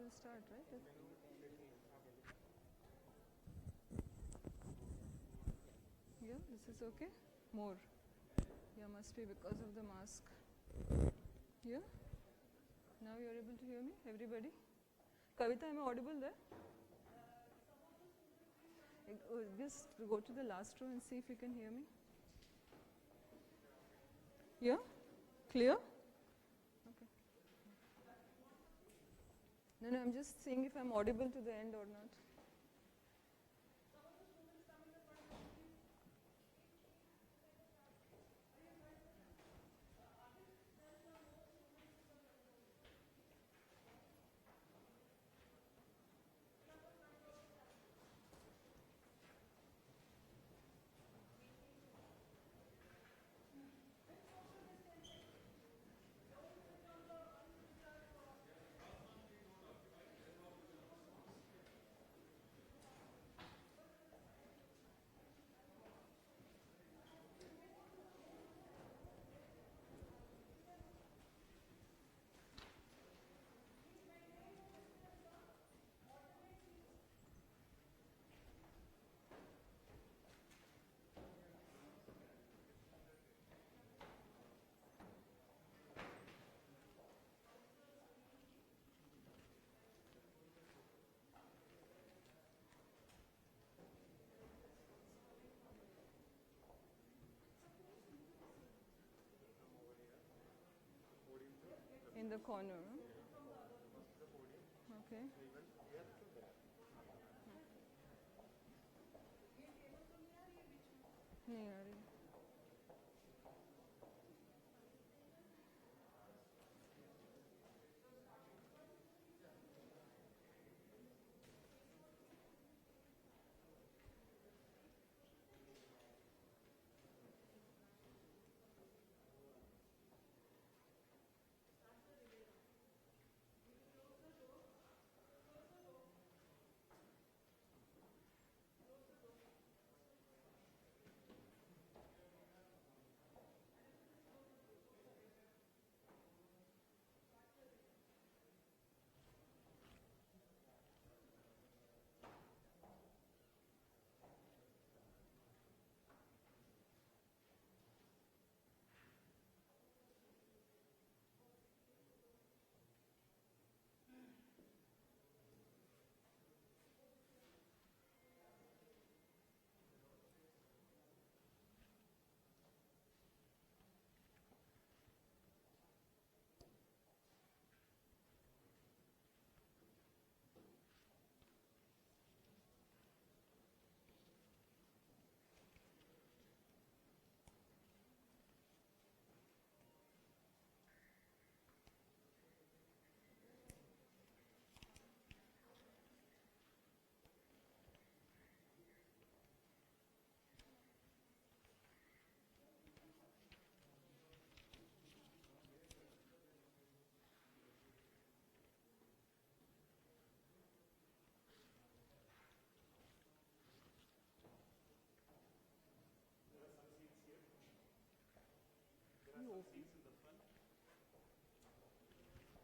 will start, right? Yeah, this is okay? More. Yeah, must be because of the mask. Yeah? Now you are able to hear me, everybody? Kavita, am I audible there? Just go to the last row and see if you can hear me. Yeah? Clear? Okay. No, I'm just seeing if I'm audible to the end or not. In the corner. Okay. नहीं आ रही.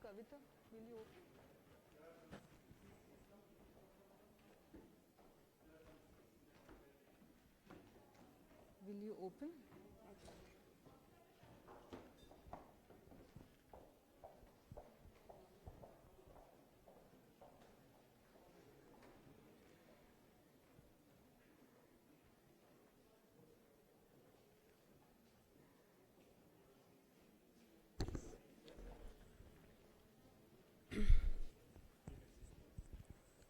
Kavita, will you open? Will you open?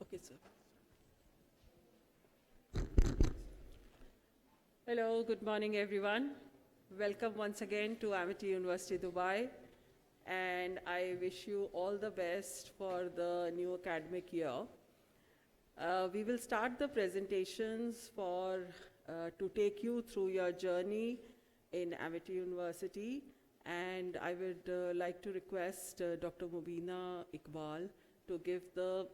Okay, sir. Hello, good morning, everyone. Welcome once again to Amity University, Dubai. And I wish you all the best for the new academic year. We will start the presentations to take you through your journey in Amity University. And I would like to request Dr. Mubina Iqbal to give the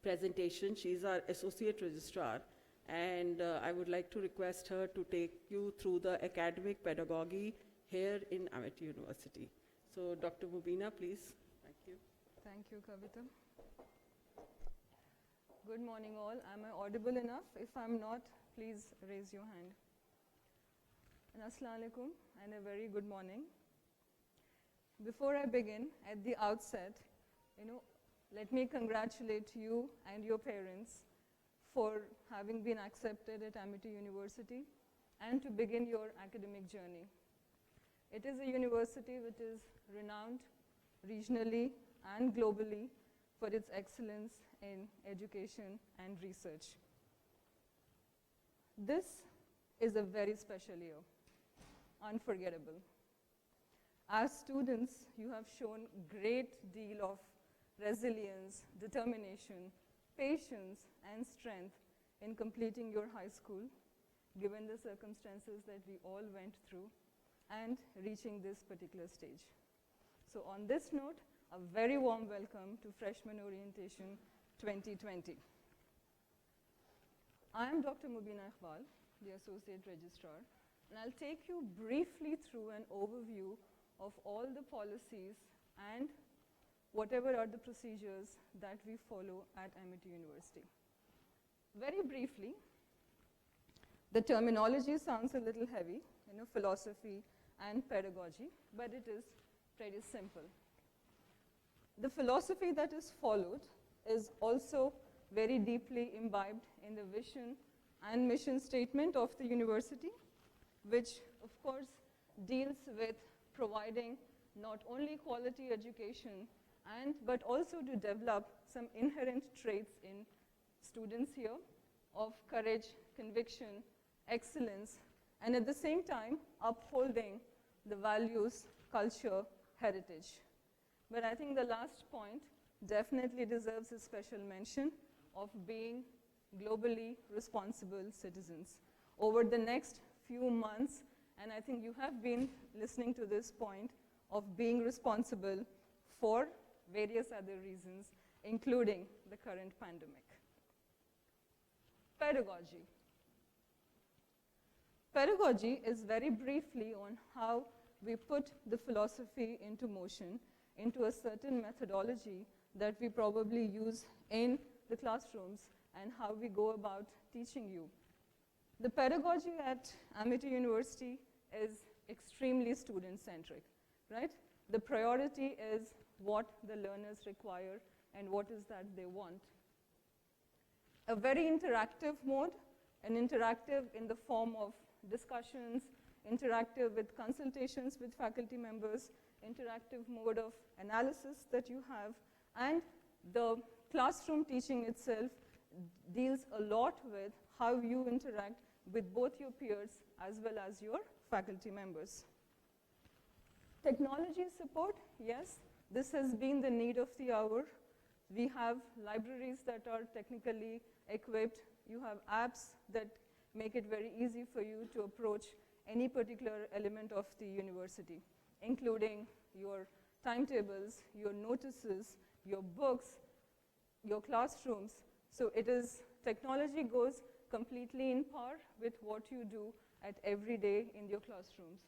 presentation. She's our Associate Registrar. And I would like to request her to take you through the academic pedagogy here in Amity University. So, Dr. Mubina, please. Thank you. Thank you, Kavita. Good morning all. Am I audible enough? If I'm not, please raise your hand. And Assalamu alaikum and a very good morning. Before I begin, at the outset, let me congratulate you and your parents for having been accepted at Amity University and to begin your academic journey. It is a university which is renowned regionally and globally for its excellence in education and research. This is a very special year, unforgettable. As students, you have shown great deal of resilience, determination, patience, and strength in completing your high school, given the circumstances that we all went through, and reaching this particular stage. So on this note, a very warm welcome to Freshman Orientation 2020. I am Dr. Mubina Iqbal, the Associate Registrar, and I'll take you briefly through an overview of all the policies and whatever are the procedures that we follow at Amity University. Very briefly, the terminology sounds a little heavy, philosophy and pedagogy, but it is pretty simple. The philosophy that is followed is also very deeply imbibed in the vision and mission statement of the university, which of course deals with providing not only quality education but also to develop some inherent traits in students here of courage, conviction, excellence, and at the same time upholding the values, culture, heritage. But I think the last point definitely deserves a special mention of being globally responsible citizens. Over the next few months, and I think you have been listening to this point of being responsible for various other reasons, including the current pandemic. Pedagogy. Pedagogy is very briefly on how we put the philosophy into motion, into a certain methodology that we probably use in the classrooms and how we go about teaching you. The pedagogy at Amity University is extremely student-centric, right? The priority is what the learners require and what is that they want. A very interactive mode, an interactive in the form of discussions, interactive with consultations with faculty members, interactive mode of analysis that you have, and the classroom teaching itself deals a lot with how you interact with both your peers as well as your faculty members. Technology support, yes, this has been the need of the hour. We have libraries that are technically equipped. You have apps that make it very easy for you to approach any particular element of the university, including your timetables, your notices, your books, your classrooms. So technology goes completely in par with what you do at every day in your classrooms.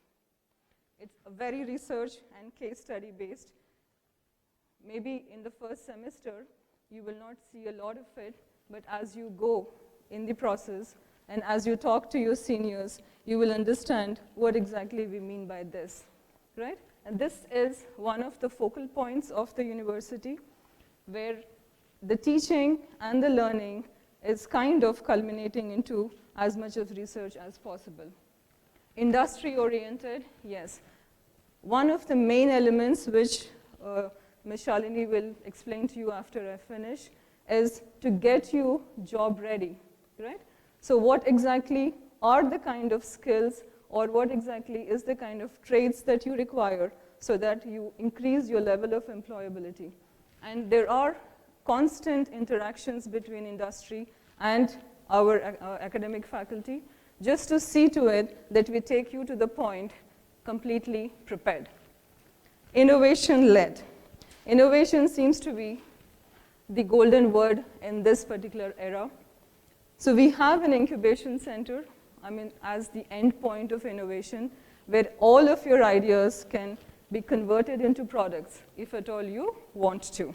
It's very research and case study based. Maybe in the first semester, you will not see a lot of it, but as you go in the process and as you talk to your seniors, you will understand what exactly we mean by this, right? And this is one of the focal points of the university where the teaching and the learning is kind of culminating into as much of research as possible. Industry-oriented, yes. One of the main elements which Ms. Shalini will explain to you after I finish is to get you job ready, right? So what exactly are the kind of skills or what exactly is the kind of traits that you require so that you increase your level of employability? And there are constant interactions between industry and our academic faculty just to see to it that we take you to the point completely prepared. Innovation-led. Innovation seems to be the golden word in this particular era. So we have an incubation center, as the end point of innovation, where all of your ideas can be converted into products, if at all you want to.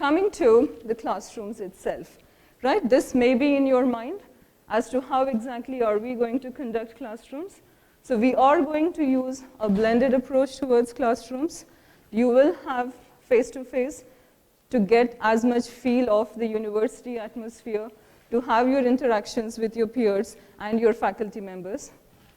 coming to the classrooms itself, right? This may be in your mind as to how exactly are we going to conduct classrooms. So we are going to use a blended approach towards classrooms. You will have face-to-face to get as much feel of the university atmosphere, to have your interactions with your peers and your faculty members.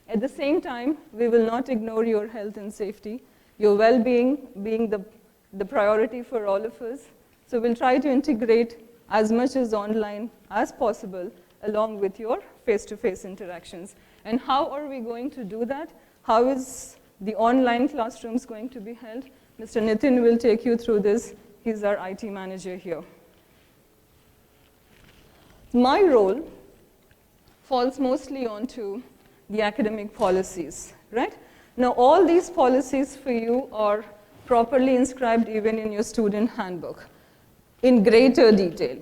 At the same time, we will not ignore your health and safety, your well-being being the priority for all of us. So we'll try to integrate as much as online as possible along with your face-to-face interactions. And how are we going to do that? How is the online classrooms going to be held? Mr. Nitin will take you through this. He's our IT manager here. My role falls mostly onto the academic policies, right? Now, all these policies for you are properly inscribed even in your student handbook in greater detail.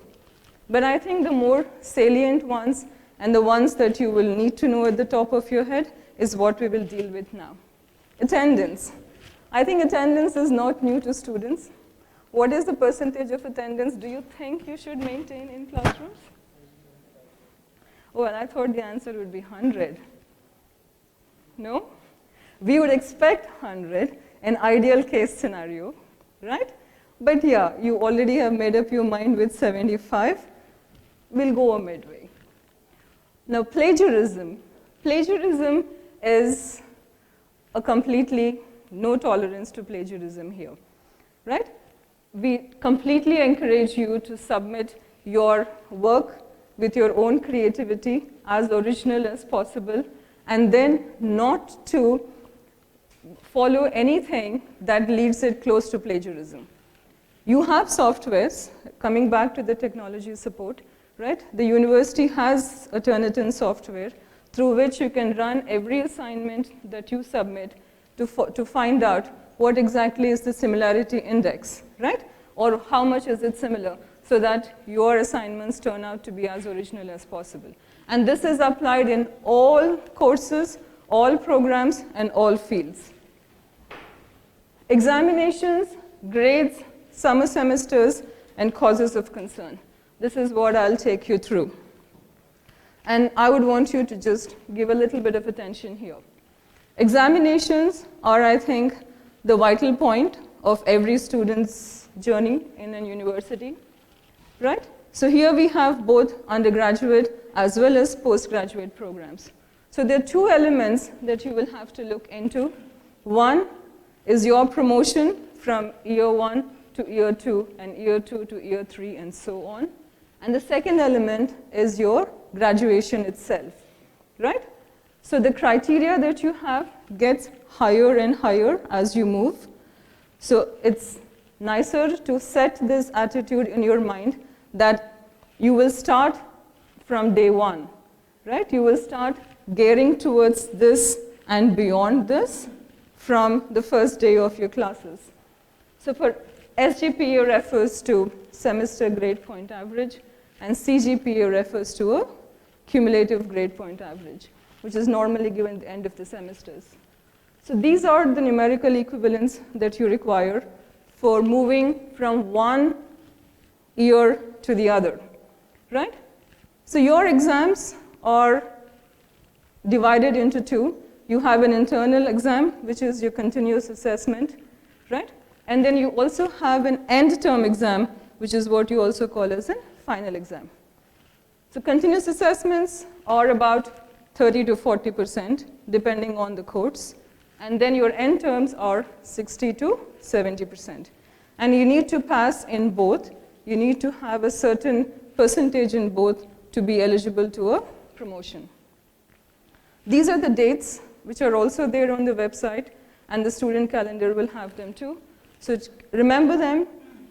But I think the more salient ones and the ones that you will need to know at the top of your head is what we will deal with now. Attendance. I think attendance is not new to students. What is the percentage of attendance do you think you should maintain in classrooms? Oh, and I thought the answer would be 100. No? We would expect 100, an ideal case scenario, right? But yeah, you already have made up your mind with 75. We'll go a midway. Now, plagiarism. Plagiarism is a completely no tolerance to plagiarism here, right? We completely encourage you to submit your work with your own creativity as original as possible, and then not to follow anything that leads it close to plagiarism. You have softwares, coming back to the technology support, right? The university has a Turnitin software through which you can run every assignment that you submit to find out what exactly is the similarity index, right? Or how much is it similar, so that your assignments turn out to be as original as possible. And this is applied in all courses, all programs, and all fields. Examinations, grades, summer semesters, and causes of concern. This is what I'll take you through. And I would want you to just give a little bit of attention here. Examinations are, I think, the vital point of every student's journey in a university, right? So here we have both undergraduate as well as postgraduate programs. So there are two elements that you will have to look into. One is your promotion from year 1 to year 2, and year 2 to year 3, and so on. And the second element is your graduation itself, right? So the criteria that you have gets higher and higher as you move. So it's nicer to set this attitude in your mind that you will start from day 1, right? You will start gearing towards this and beyond this from the first day of your classes. So for SGPA refers to semester grade point average, and CGPA refers to a cumulative grade point average, which is normally given at the end of the semesters. So these are the numerical equivalents that you require for moving from one year to the other, right? So your exams are divided into two. You have an internal exam, which is your continuous assessment, right? And then you also have an end term exam, which is what you also call as a final exam. So continuous assessments are about 30 to 40%, depending on the course. And then your end terms are 60 to 70%. And you need to pass in both. You need to have a certain percentage in both to be eligible to a promotion. These are the dates, which are also there on the website, and the student calendar will have them too. So remember them.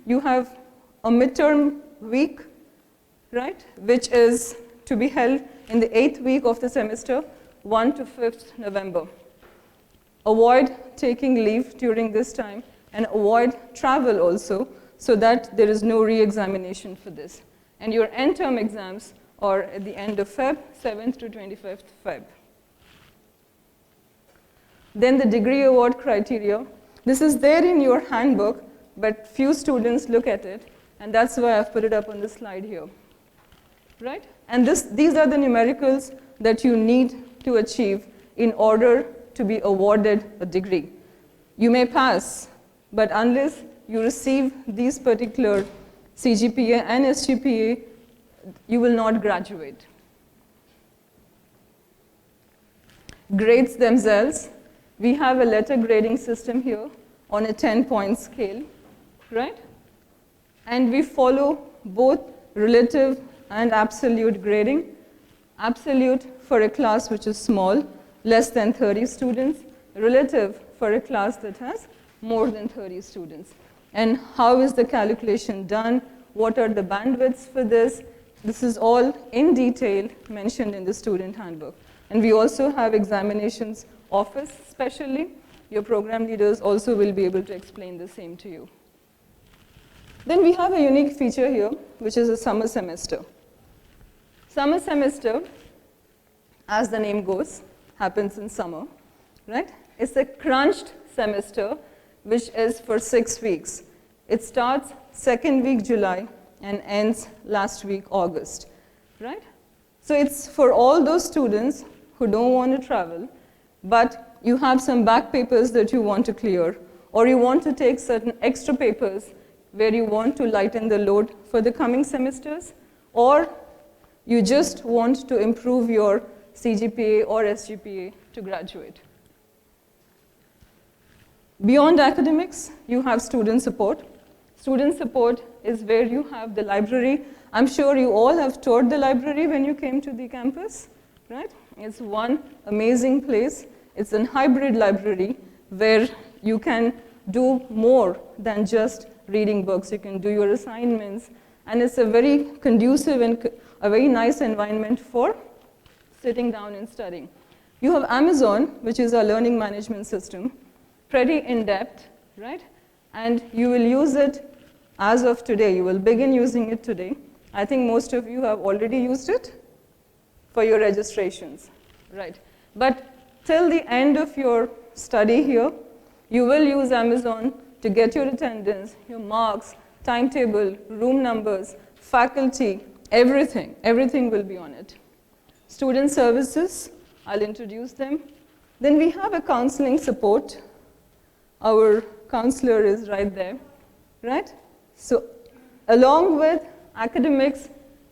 You have a midterm week, right, which is to be held in the 8th week of the semester, 1 to 5th November. Avoid taking leave during this time, and avoid travel also, so that there is no re-examination for this. And your end term exams are at the end of Feb, 7th to 25th Feb. Then the degree award criteria. This is there in your handbook, but few students look at it. And that's why I've put it up on the slide here, right? And these are the numericals that you need to achieve in order to be awarded a degree. You may pass, but unless you receive these particular CGPA and SGPA, you will not graduate. Grades themselves, we have a letter grading system here on a 10-point scale, right? And we follow both relative and absolute grading. Absolute for a class which is small, less than 30 students. Relative for a class that has more than 30 students. And how is the calculation done? What are the bandwidths for this? This is all in detail mentioned in the student handbook. And we also have examinations office specially. Your program leaders also will be able to explain the same to you. Then we have a unique feature here, which is a summer semester. Summer semester, as the name goes, happens in summer, right? It's a crunched semester, which is for 6 weeks. It starts second week July and ends last week August, right? So it's for all those students who don't want to travel, but you have some back papers that you want to clear, or you want to take certain extra papers where you want to lighten the load for the coming semesters, or you just want to improve your CGPA or SGPA to graduate. Beyond academics, you have student support. Student support is where you have the library. I'm sure you all have toured the library when you came to the campus, right? It's one amazing place. It's a hybrid library where you can do more than just reading books. You can do your assignments, and it's a very conducive and a very nice environment for sitting down and studying. You have Amazon, which is our learning management system, pretty in-depth, right? And you will use it as of today. You will begin using it today. I think most of you have already used it for your registrations, right? But till the end of your study here, you will use Amazon to get your attendance, your marks, timetable, room numbers, faculty, everything. Everything will be on it. Student services, I'll introduce them. Then we have a counseling support. Our counselor is right there, right? So along with academics,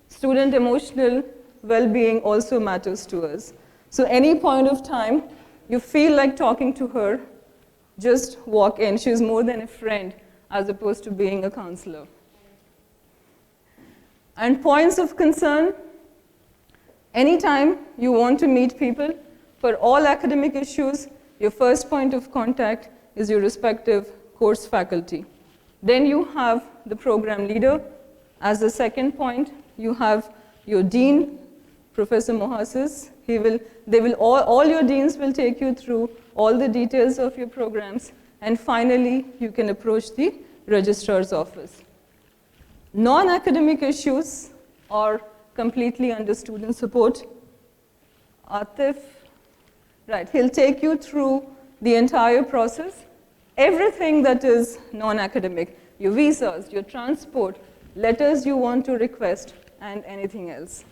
student emotional well-being also matters to us. So any point of time you feel like talking to her, just walk in. She's more than a friend as opposed to being a counselor. And points of concern, anytime you want to meet people, for all academic issues, your first point of contact is your respective course faculty. Then you have the program leader. As the second point, you have your dean, Professor Mohasis. All your deans will take you through all the details of your programs. And finally, you can approach the registrar's office. Non-academic issues are completely under student support. Atif, right, he'll take you through the entire process. Everything that is non-academic, your visas, your transport, letters you want to request, and anything else.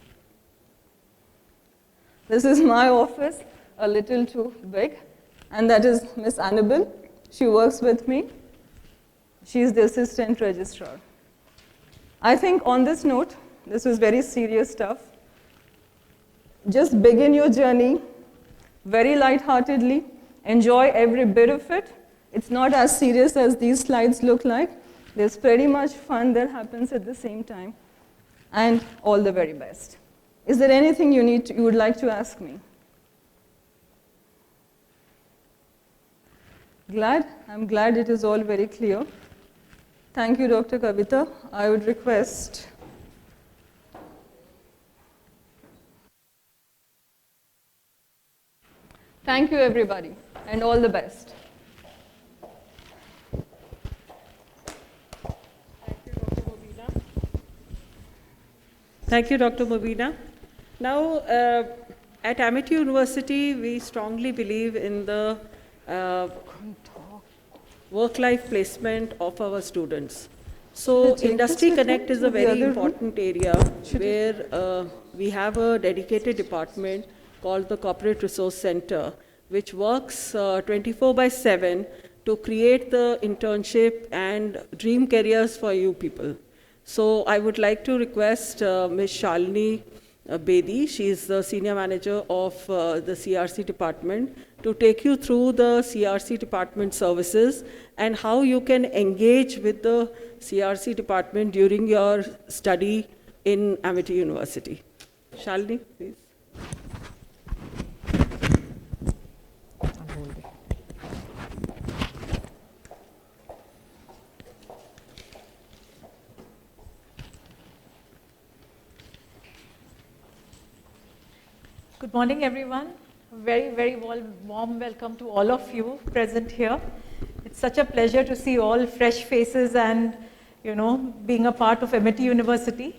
This is my office, a little too big, and that is Miss Annabelle. She works with me. She's the assistant registrar. I think on this note, this was very serious stuff. Just begin your journey very lightheartedly. Enjoy every bit of it. It's not as serious as these slides look like. There's pretty much fun that happens at the same time. And all the very best. Is there anything you would like to ask me? I'm glad it is all very clear. Thank you, Dr. Kavita. I would request. Thank you, everybody, and all the best. Thank you, Dr. Mobina. Now, at Amity University, we strongly believe in the work-life placement of our students. So take this Industry with me Connect is to a the very other room? important area Should where we have a dedicated department called the Corporate Resource Center, which works 24/7 to create the internship and dream careers for you people. So I would like to request Ms. Shalini Bedi, she is the Senior Manager of the CRC department, to take you through the CRC department services and how you can engage with the CRC department during your study in Amity University. Shalini, please. Good morning, everyone. A very, very warm welcome to all of you present here. It's such a pleasure to see all fresh faces and, being a part of Amity University.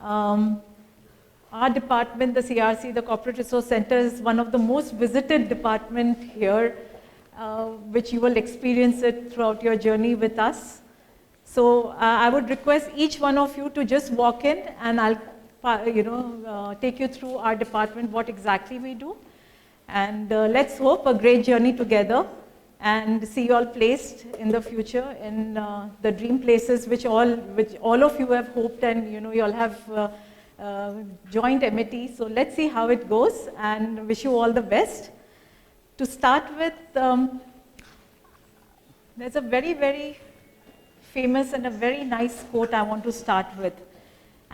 Our department, the CRC, the Corporate Resource Center, is one of the most visited department here, which you will experience it throughout your journey with us. So I would request each one of you to just walk in, and I'll take you through our department, what exactly we do. And let's hope a great journey together and see you all placed in the future in the dream places which all of you have hoped, and you all have joined Amity. So let's see how it goes, and wish you all the best. To start with, there's a very, very famous and a very nice quote I want to start with.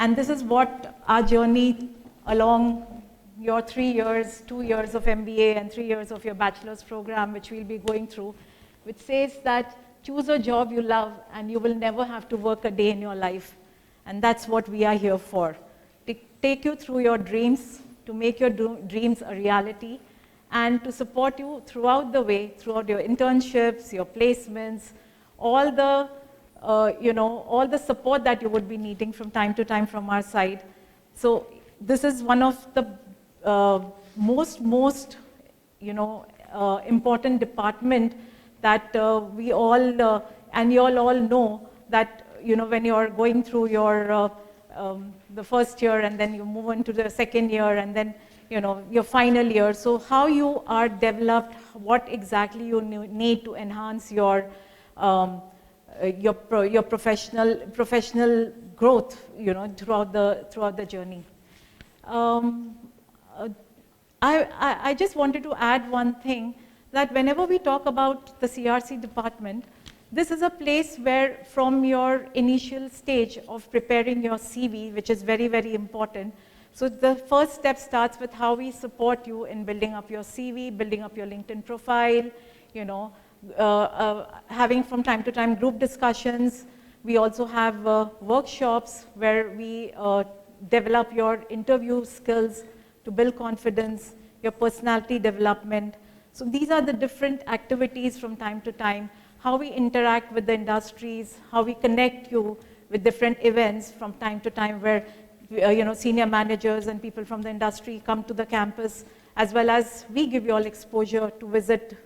And this is what our journey along your 3 years, 2 years of MBA and 3 years of your bachelor's program, which we'll be going through, which says that choose a job you love and you will never have to work a day in your life. And that's what we are here for. To take you through your dreams, to make your dreams a reality, and to support you throughout the way, throughout your internships, your placements, all the all the support that you would be needing from time to time from our side. So this is one of the most important department that we all, and you all know that, when you're going through your, the first year, and then you move into the second year, and then, your final year. So how you are developed, what exactly you need to enhance your professional growth, throughout the journey. I just wanted to add one thing, that whenever we talk about the CRC department, this is a place where from your initial stage of preparing your CV, which is very, very important. So the first step starts with how we support you in building up your CV, building up your LinkedIn profile, having from time to time group discussions. We also have workshops where we develop your interview skills to build confidence, your personality development. So these are the different activities from time to time, how we interact with the industries, how we connect you with different events from time to time where senior managers and people from the industry come to the campus, as well as we give you all exposure to visit,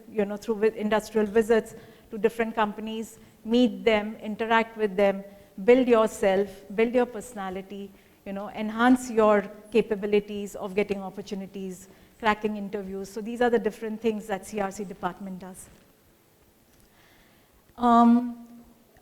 through industrial visits to different companies, meet them, interact with them, build yourself, build your personality, enhance your capabilities of getting opportunities, cracking interviews. So these are the different things that CRC department does.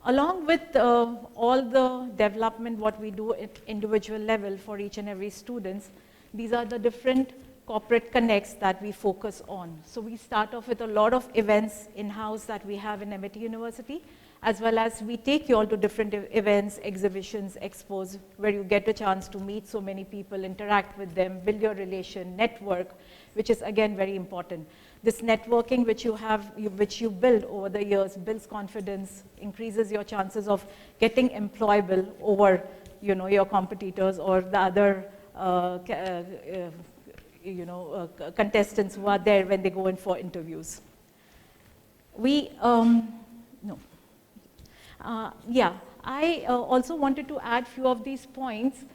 Along with all the development, what we do at individual level for each and every students, these are the different corporate connects that we focus on. So we start off with a lot of events in-house that we have in Amity University, as well as we take you all to different events, exhibitions, expos, where you get a chance to meet so many people, interact with them, build your relation, network, which is again very important. This networking which you build over the years builds confidence, increases your chances of getting employable over, your competitors or the other contestants who are there when they go in for interviews. I also wanted to add few of these points.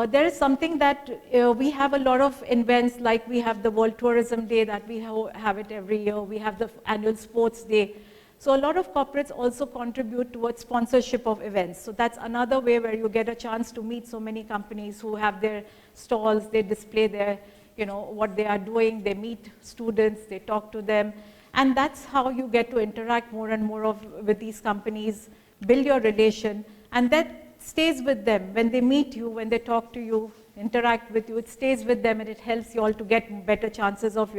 There is something that we have a lot of events, like we have the World Tourism Day that we have it every year. We have the annual sports day. So a lot of corporates also contribute towards sponsorship of events. So that's another way where you get a chance to meet so many companies who have their stalls, they display their, what they are doing, they meet students, they talk to them. And that's how you get to interact more and more with these companies, build your relation, and that stays with them. When they meet you, when they talk to you, interact with you, it stays with them and it helps you all to get better chances of,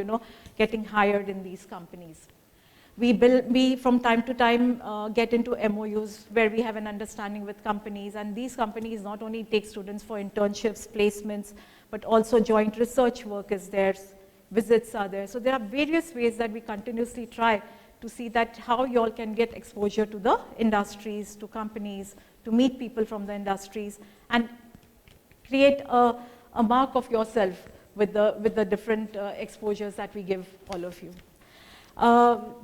getting hired in these companies. We from time to time get into MOUs where we have an understanding with companies, and these companies not only take students for internships, placements, but also joint research work is there, visits are there. So there are various ways that we continuously try to see that how you all can get exposure to the industries, to companies, to meet people from the industries, and create a mark of yourself with the different exposures that we give all of you.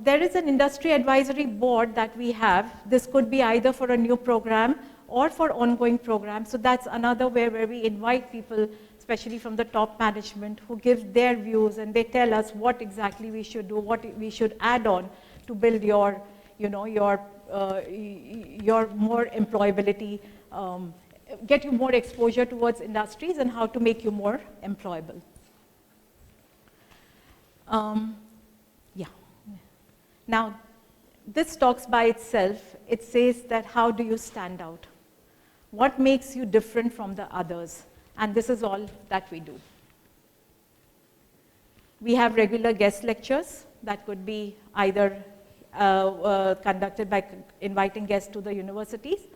There is an industry advisory board that we have. This could be either for a new program or for ongoing programs. So that's another way where we invite people, especially from the top management, who give their views and they tell us what exactly we should do, what we should add on to build your more employability, get you more exposure towards industries and how to make you more employable. Now, this talks by itself. It says that how do you stand out? What makes you different from the others? And this is all that we do. We have regular guest lectures that could be either conducted by inviting guests to the universities.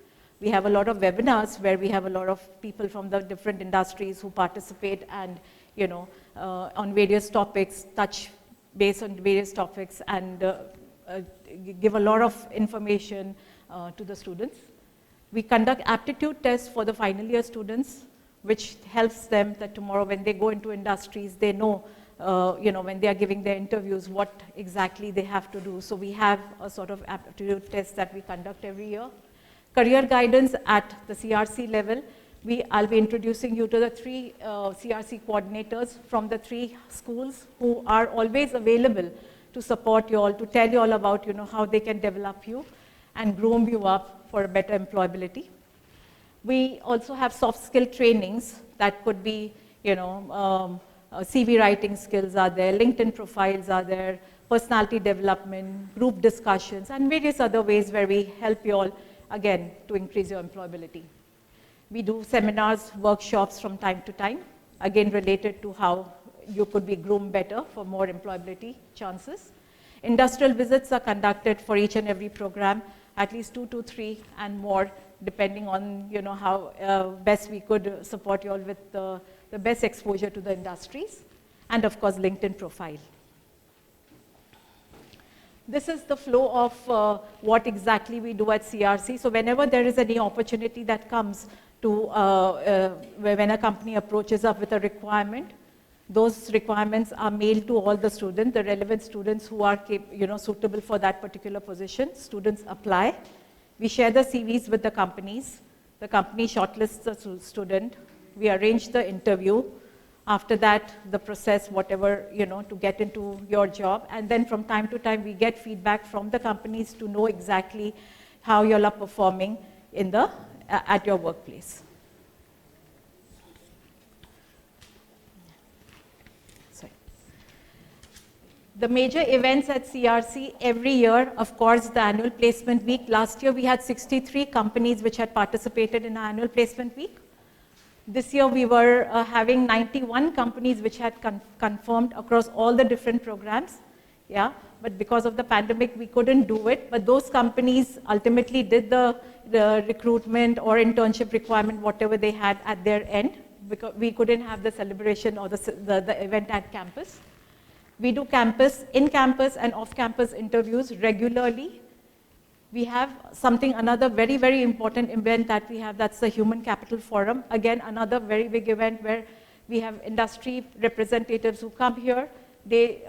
We have a lot of webinars where we have a lot of people from the different industries who participate and, on various topics, touch base on various topics and give a lot of information to the students. We conduct aptitude tests for the final year students, which helps them that tomorrow when they go into industries, they know, when they are giving their interviews, what exactly they have to do. So we have a sort of aptitude test that we conduct every year. Career guidance at the CRC level. I'll be introducing you to the 3 CRC coordinators from the 3 schools who are always available to support you all, to tell you all about how they can develop you and groom you up for a better employability. We also have soft skill trainings that could be, CV writing skills are there, LinkedIn profiles are there, personality development, group discussions, and various other ways where we help you all, again, to increase your employability. We do seminars, workshops from time to time, again related to how you could be groomed better for more employability chances. Industrial visits are conducted for each and every program, at least 2 to 3 and more, depending on how best we could support you all with the best exposure to the industries, and of course LinkedIn profile. This is the flow of what exactly we do at CRC. So whenever there is any opportunity that comes to when a company approaches us with a requirement, those requirements are mailed to all the students, the relevant students who are suitable for that particular position. Students apply. We share the CVs with the companies. The company shortlists the student. We arrange the interview. After that, the process, whatever, to get into your job. And then from time to time, we get feedback from the companies to know exactly how you all are performing at your workplace. The major events at CRC every year, of course, the annual placement week. Last year, we had 63 companies which had participated in our annual placement week. This year, we were having 91 companies which had confirmed across all the different programs. Yeah, but because of the pandemic, we couldn't do it. But those companies ultimately did the recruitment or internship requirement, whatever they had at their end, because we couldn't have the celebration or the event at campus. We do in-campus and off-campus interviews regularly. We have another very, very important event that we have, that's the Human Capital Forum. Again, another very big event where we have industry representatives who come here. They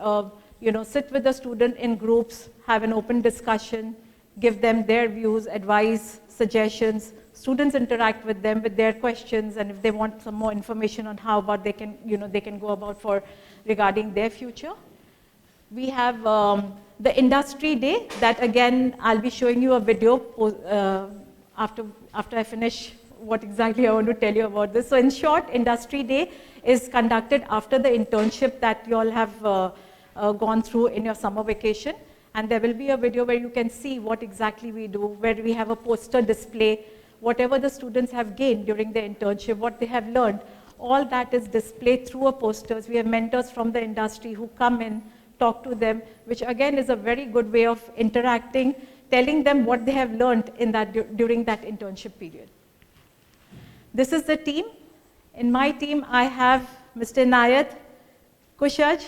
sit with the student in groups, have an open discussion, give them their views, advice, suggestions. Students interact with them with their questions, and if they want some more information on how about they can go about regarding their future. We have the industry day that again, I'll be showing you a video after I finish what exactly I want to tell you about this. So in short, industry day is conducted after the internship that you all have gone through in your summer vacation. And there will be a video where you can see what exactly we do, where we have a poster display, whatever the students have gained during the internship, what they have learned, all that is displayed through a posters. We have mentors from the industry who come in, talk to them, which again is a very good way of interacting, telling them what they have learned in that during that internship period. This is the team. In my team, I have Mr. Nayat, Kushaj,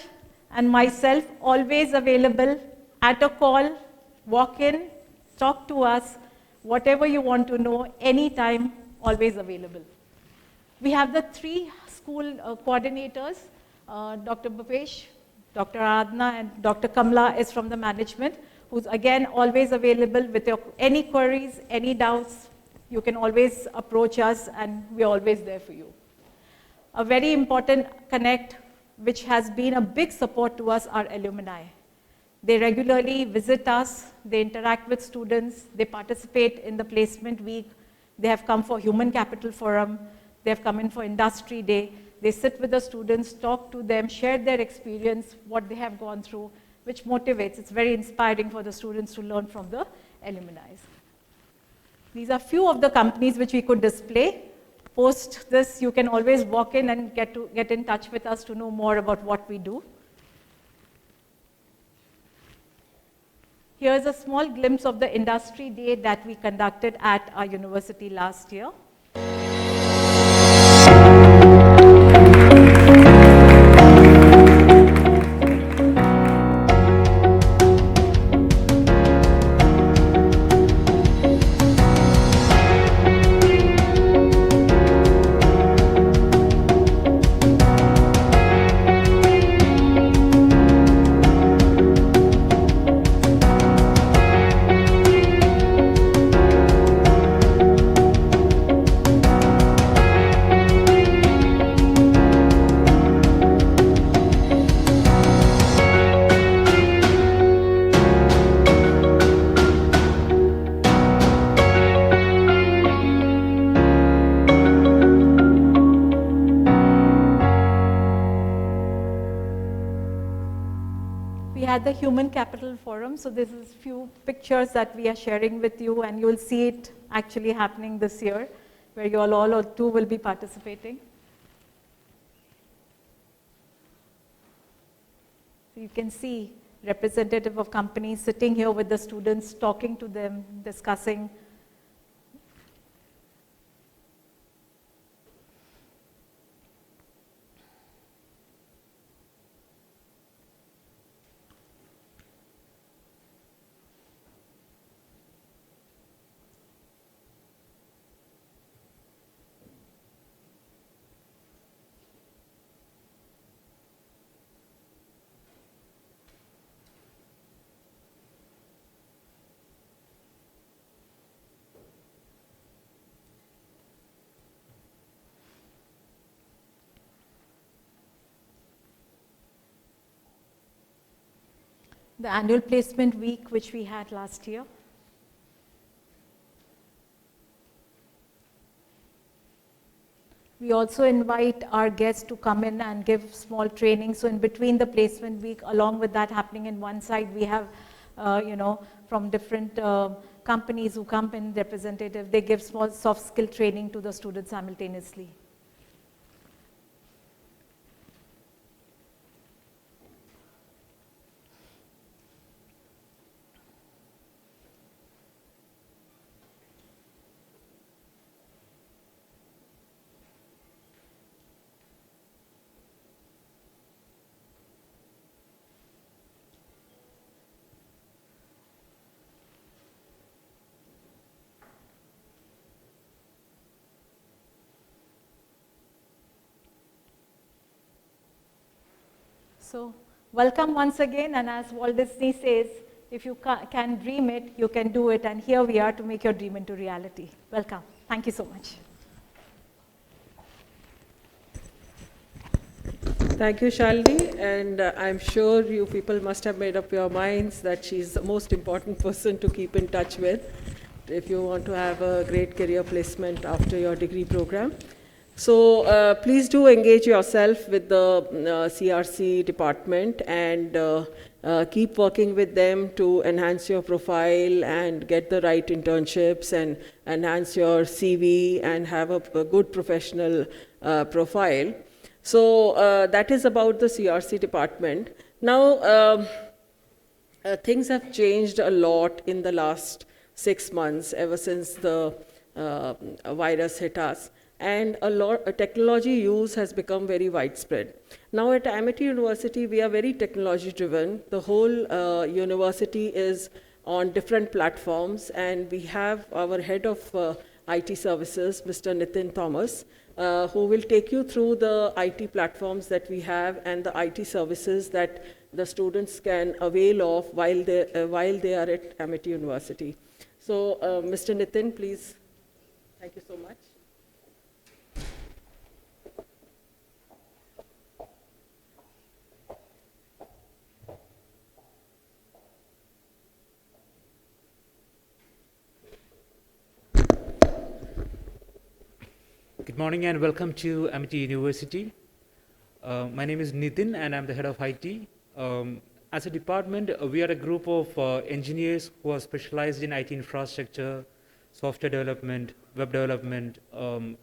and myself always available at a call, walk in, talk to us, whatever you want to know, anytime, always available. We have the 3 school coordinators, Dr. Bhupesh, Dr. Aradhana, and Dr. Kamla is from the management, who's again always available with any queries, any doubts. You can always approach us and we're always there for you. A very important connect, which has been a big support to us, are alumni. They regularly visit us, they interact with students, they participate in the placement week, they have come for Human Capital Forum, they have come in for Industry Day, they sit with the students, talk to them, share their experience, what they have gone through, which motivates. It's very inspiring for the students to learn from the alumni. These are few of the companies which we could display. Post this, you can always walk in and get in touch with us to know more about what we do. Here's a small glimpse of the industry day that we conducted at our university last year. At the Human Capital Forum, so this is few pictures that we are sharing with you, and you'll see it actually happening this year, where you all or two will be participating. So you can see representative of companies sitting here with the students, talking to them, discussing. The annual placement week, which we had last year. We also invite our guests to come in and give small training. So in between the placement week, along with that happening in one side, we have, from different companies who come in, representative, they give small soft skill training to the students simultaneously. So welcome once again, and as Walt Disney says, if you can dream it, you can do it, and here we are to make your dream into reality. Welcome. Thank you so much. Thank you, Shalini, and I'm sure you people must have made up your minds that she's the most important person to keep in touch with if you want to have a great career placement after your degree program. So please do engage yourself with the CRC department and keep working with them to enhance your profile and get the right internships and enhance your CV and have a good professional profile. So that is about the CRC department. Now, things have changed a lot in the last 6 months, ever since the virus hit us. And technology use has become very widespread. Now at Amity University, we are very technology driven. The whole university is on different platforms, and we have our head of IT services, Mr. Nitin Thomas, who will take you through the IT platforms that we have and the IT services that the students can avail of while they are at Amity University. So Mr. Nitin, please. Thank you so much. Good morning and welcome to Amity University. My name is Nitin and I'm the head of IT. As a department, we are a group of engineers who are specialized in IT infrastructure, software development, web development,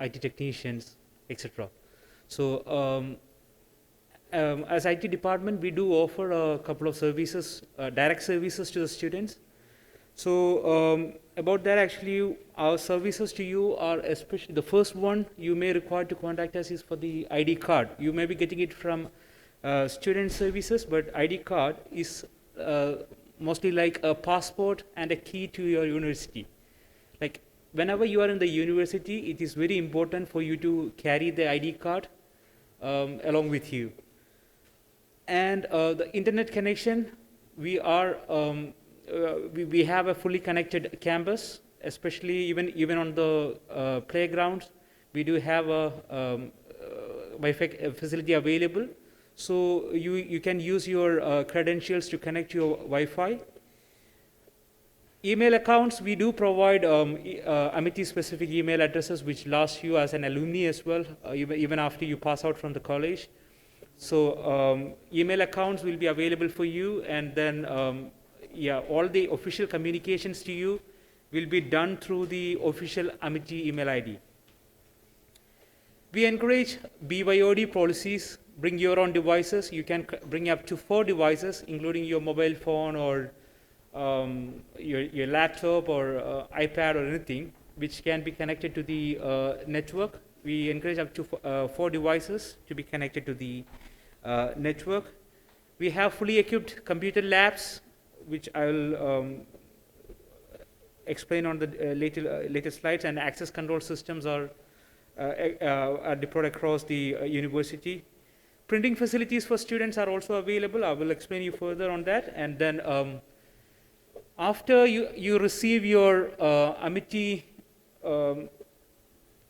IT technicians, etc. So as IT department, we do offer a couple of services, direct services to the students. So about that, actually, our services to you are especially the first one you may require to contact us is for the ID card. You may be getting it from student services, but ID card is mostly like a passport and a key to your university. Like whenever you are in the university, it is very important for you to carry the ID card along with you. And the internet connection, we are we have a fully connected campus, especially even on the playgrounds. We do have a Wi-Fi facility available, so you can use your credentials to connect your Wi-Fi. Email accounts, we do provide Amity-specific email addresses which last you as an alumni as well, even after you pass out from the college. So email accounts will be available for you, and then yeah, all the official communications to you will be done through the official Amity email ID. We encourage Byod policies. Bring your own devices. You can bring up to 4 devices, including your mobile phone or your laptop or iPad or anything, which can be connected to the network. We encourage up to 4 devices to be connected to the network. We have fully equipped computer labs, which I will explain on the later slides, and access control systems are deployed across the university. Printing facilities for students are also available. I will explain you further on that. And then after you receive your Amity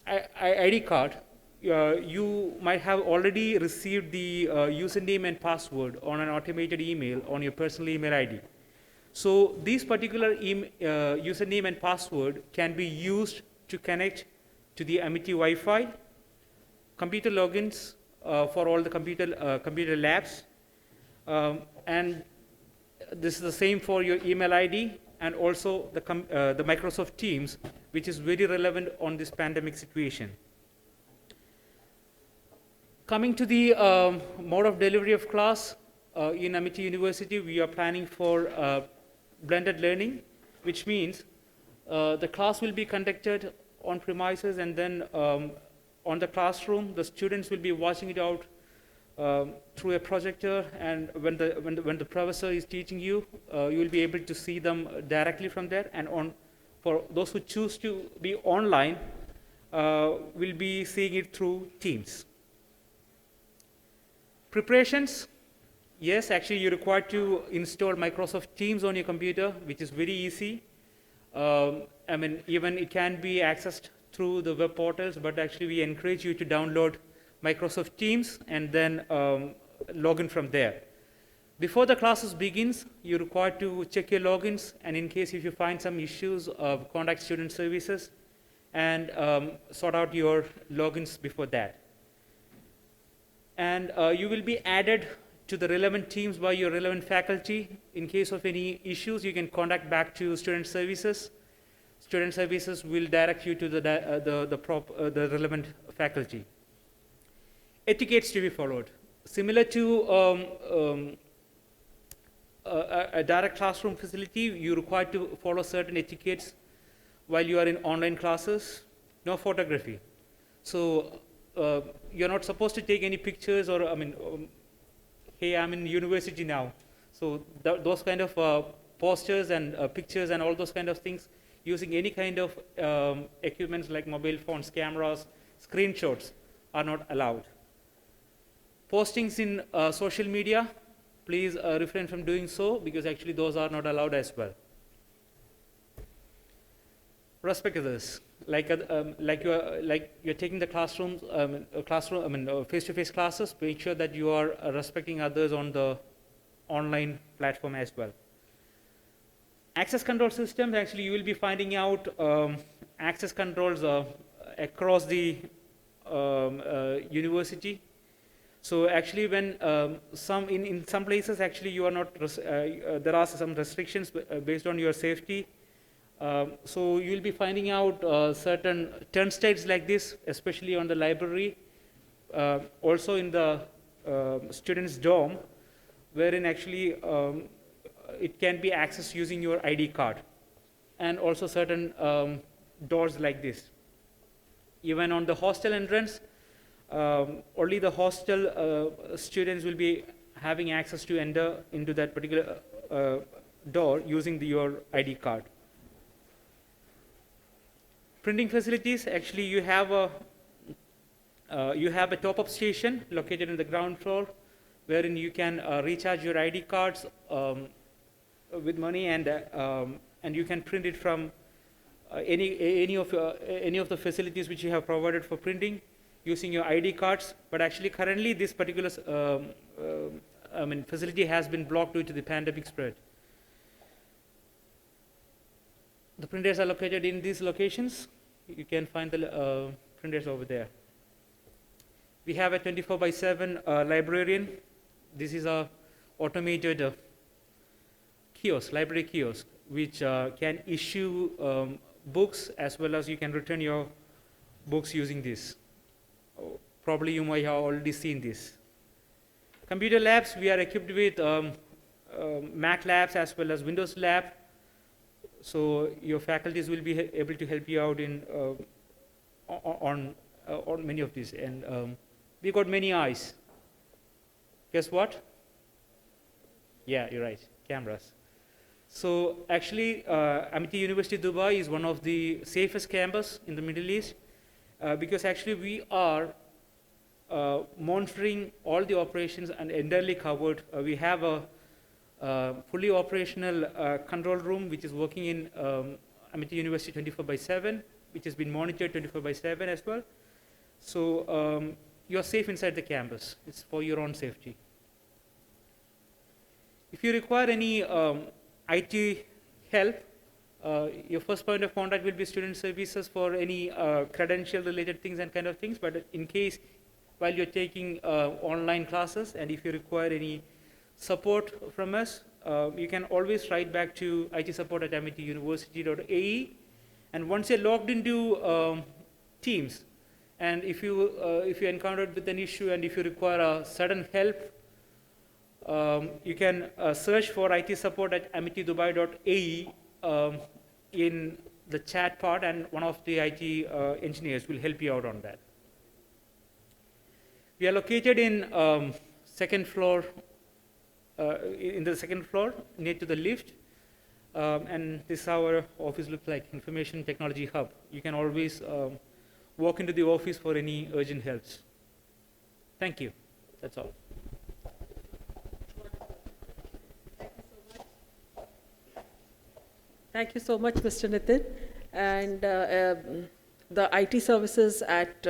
ID card, you might have already received the username and password on an automated email on your personal email ID. So these particular username and password can be used to connect to the Amity Wi-Fi, computer logins for all the computer labs, and this is the same for your email ID, and also the Microsoft Teams, which is very relevant on this pandemic situation. Coming to the mode of delivery of class, in Amity University, we are planning for blended learning, which means the class will be conducted on premises, and then on the classroom, the students will be watching it out through a projector, and when the professor is teaching you, you will be able to see them directly from there. And for those who choose to be online, will be seeing it through Teams. Preparations. Yes, actually you're required to install Microsoft Teams on your computer, which is very easy. I mean, even it can be accessed through the web portals, but actually we encourage you to download Microsoft Teams, and then log in from there. Before the classes begins, you're required to check your logins, and in case if you find some issues, contact student services and sort out your logins before that. And you will be added to the relevant teams by your relevant faculty. In case of any issues, you can contact back to student services. Student services will direct you to the relevant faculty. Etiquettes to be followed. Similar to a direct classroom facility, you're required to follow certain etiquettes while you are in online classes. No photography. So you're not supposed to take any pictures, or hey, I'm in university now. So those kind of posters and pictures and all those kind of things, using any kind of equipments like mobile phones, cameras, screenshots are not allowed. Postings in social media, please refrain from doing so, because actually those are not allowed as well. Respect others. Like you're taking the classrooms, face-to-face classes, make sure that you are respecting others on the online platform as well. Access control systems, actually you will be finding out access controls across the university. So actually when in some places actually you are not, there are some restrictions based on your safety. So you will be finding out certain turnstiles like this, especially on the library, also in the student's dorm, wherein actually it can be accessed using your ID card, and also certain doors like this. Even on the hostel entrance, only the hostel students will be having access to enter into that particular door using your ID card. Printing facilities, actually you have a top-up station located in the ground floor, wherein you can recharge your ID cards with money, and you can print it from any of the facilities which you have provided for printing using your ID cards. But actually currently this particular facility has been blocked due to the pandemic spread. The printers are located in these locations. You can find the printers over there. We have a 24/7 librarian. This is a automated kiosk, library kiosk, which can issue books, as well as you can return your books using this. Probably you might have already seen this. Computer labs, we are equipped with Mac labs as well as Windows lab. So your faculties will be able to help you out in on many of these. And we got many eyes. Guess what? Yeah, you're right, cameras. So actually, Amity University Dubai is one of the safest campus in the Middle East, because actually we are monitoring all the operations and entirely covered. We have a fully operational control room which is working in Amity University 24/7, which has been monitored 24/7 as well. So you're safe inside the campus. It's for your own safety. If you require any IT help, your first point of contact will be student services for any credential related things and kind of things. But in case while you're taking online classes, and if you require any support from us, you can always write back to itsupport@amityuniversity.ae. And once you're logged into Teams, and if you encountered with an issue and if you require a sudden help, you can search for itsupport@amitydubai.ae in the chat part, and one of the IT engineers will help you out on that. We are located in second floor, in the second floor near to the lift, and this is how our office looks like, Information Technology Hub. You can always walk into the office for any urgent helps. Thank you. That's all. Thank you so much, Mr. Nitin. And the IT services at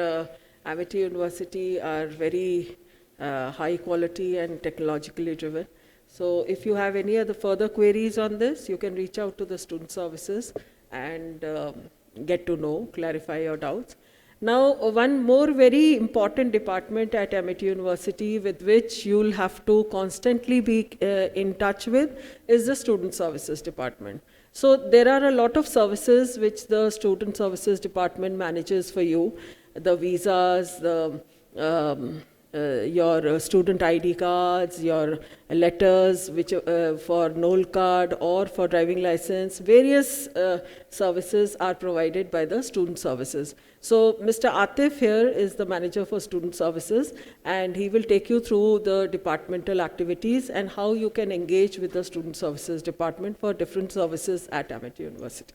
Amity University are very high quality and technologically driven. So if you have any other further queries on this, you can reach out to the student services and get to know, clarify your doubts. Now, one more very important department at Amity University with which you'll have to constantly be in touch with is the student services department. So there are a lot of services which the student services department manages for you, the visas, the your student ID cards, your letters which for NOL card or for driving license, various services are provided by the student services. So Mr. Atif here is the manager for student services, and he will take you through the departmental activities and how you can engage with the student services department for different services at Amity University.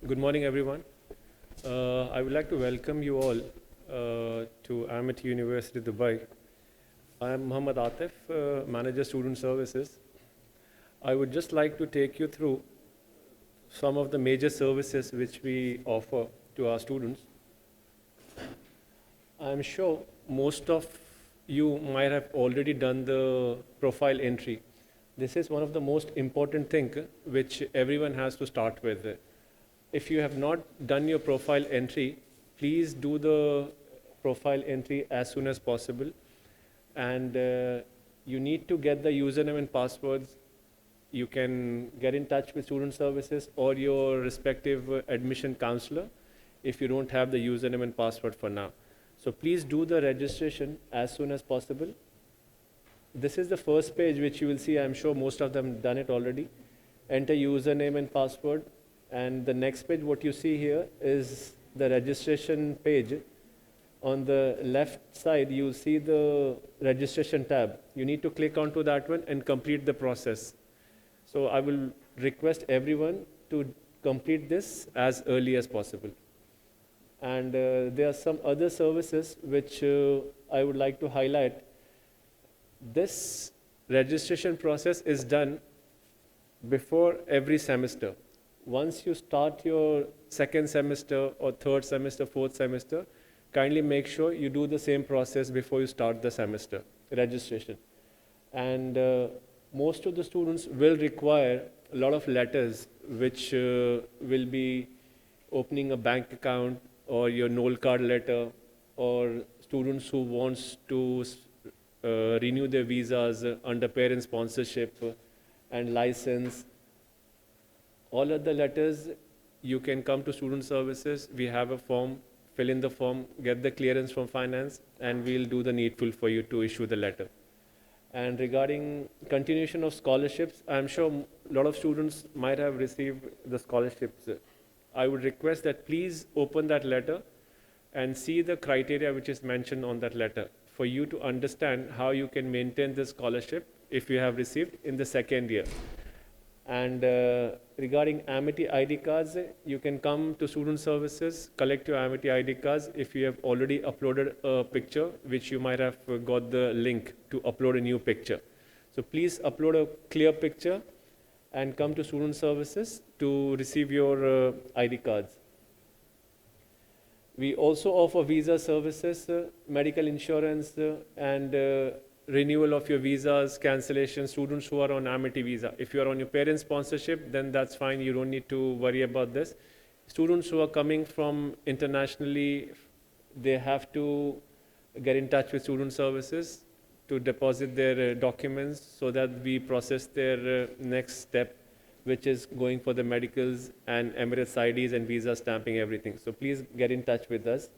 Good morning, everyone. I would like to welcome you all to Amity University, Dubai. I am Muhammad Atif, Manager Student Services. I would just like to take you through some of the major services which we offer to our students. I am sure most of you might have already done the profile entry. This is one of the most important things which everyone has to start with. If you have not done your profile entry, please do the profile entry as soon as possible. And you need to get the username and passwords. You can get in touch with student services or your respective admission counselor if you don't have the username and password for now. So please do the registration as soon as possible. This is the first page which you will see. I'm sure most of them done it already. Enter username and password. And the next page, what you see here is the registration page. On the left side, you'll see the registration tab. You need to click onto that one and complete the process. So I will request everyone to complete this as early as possible. And there are some other services which I would like to highlight. This registration process is done before every semester. Once you start your second semester or third semester, fourth semester, kindly make sure you do the same process before you start the semester registration. And most of the students will require a lot of letters which will be opening a bank account or your NOL card letter, or students who wants to renew their visas under parent sponsorship and license. All of the letters, you can come to student services. We have a form, fill in the form, get the clearance from finance, and we'll do the needful for you to issue the letter. And regarding continuation of scholarships, I'm sure a lot of students might have received the scholarships. I would request that please open that letter and see the criteria which is mentioned on that letter for you to understand how you can maintain the scholarship if you have received in the second year. And regarding Amity ID cards, you can come to student services, collect your Amity ID cards if you have already uploaded a picture, which you might have got the link to upload a new picture. So please upload a clear picture and come to student services to receive your ID cards. We also offer visa services, medical insurance, and renewal of your visas, cancellation, students who are on Amity visa. If you are on your parent sponsorship, then that's fine. You don't need to worry about this. Students who are coming from internationally, they have to get in touch with student services to deposit their documents so that we process their next step, which is going for the medicals and Emirates IDs and visa stamping, everything. So please get in touch with us.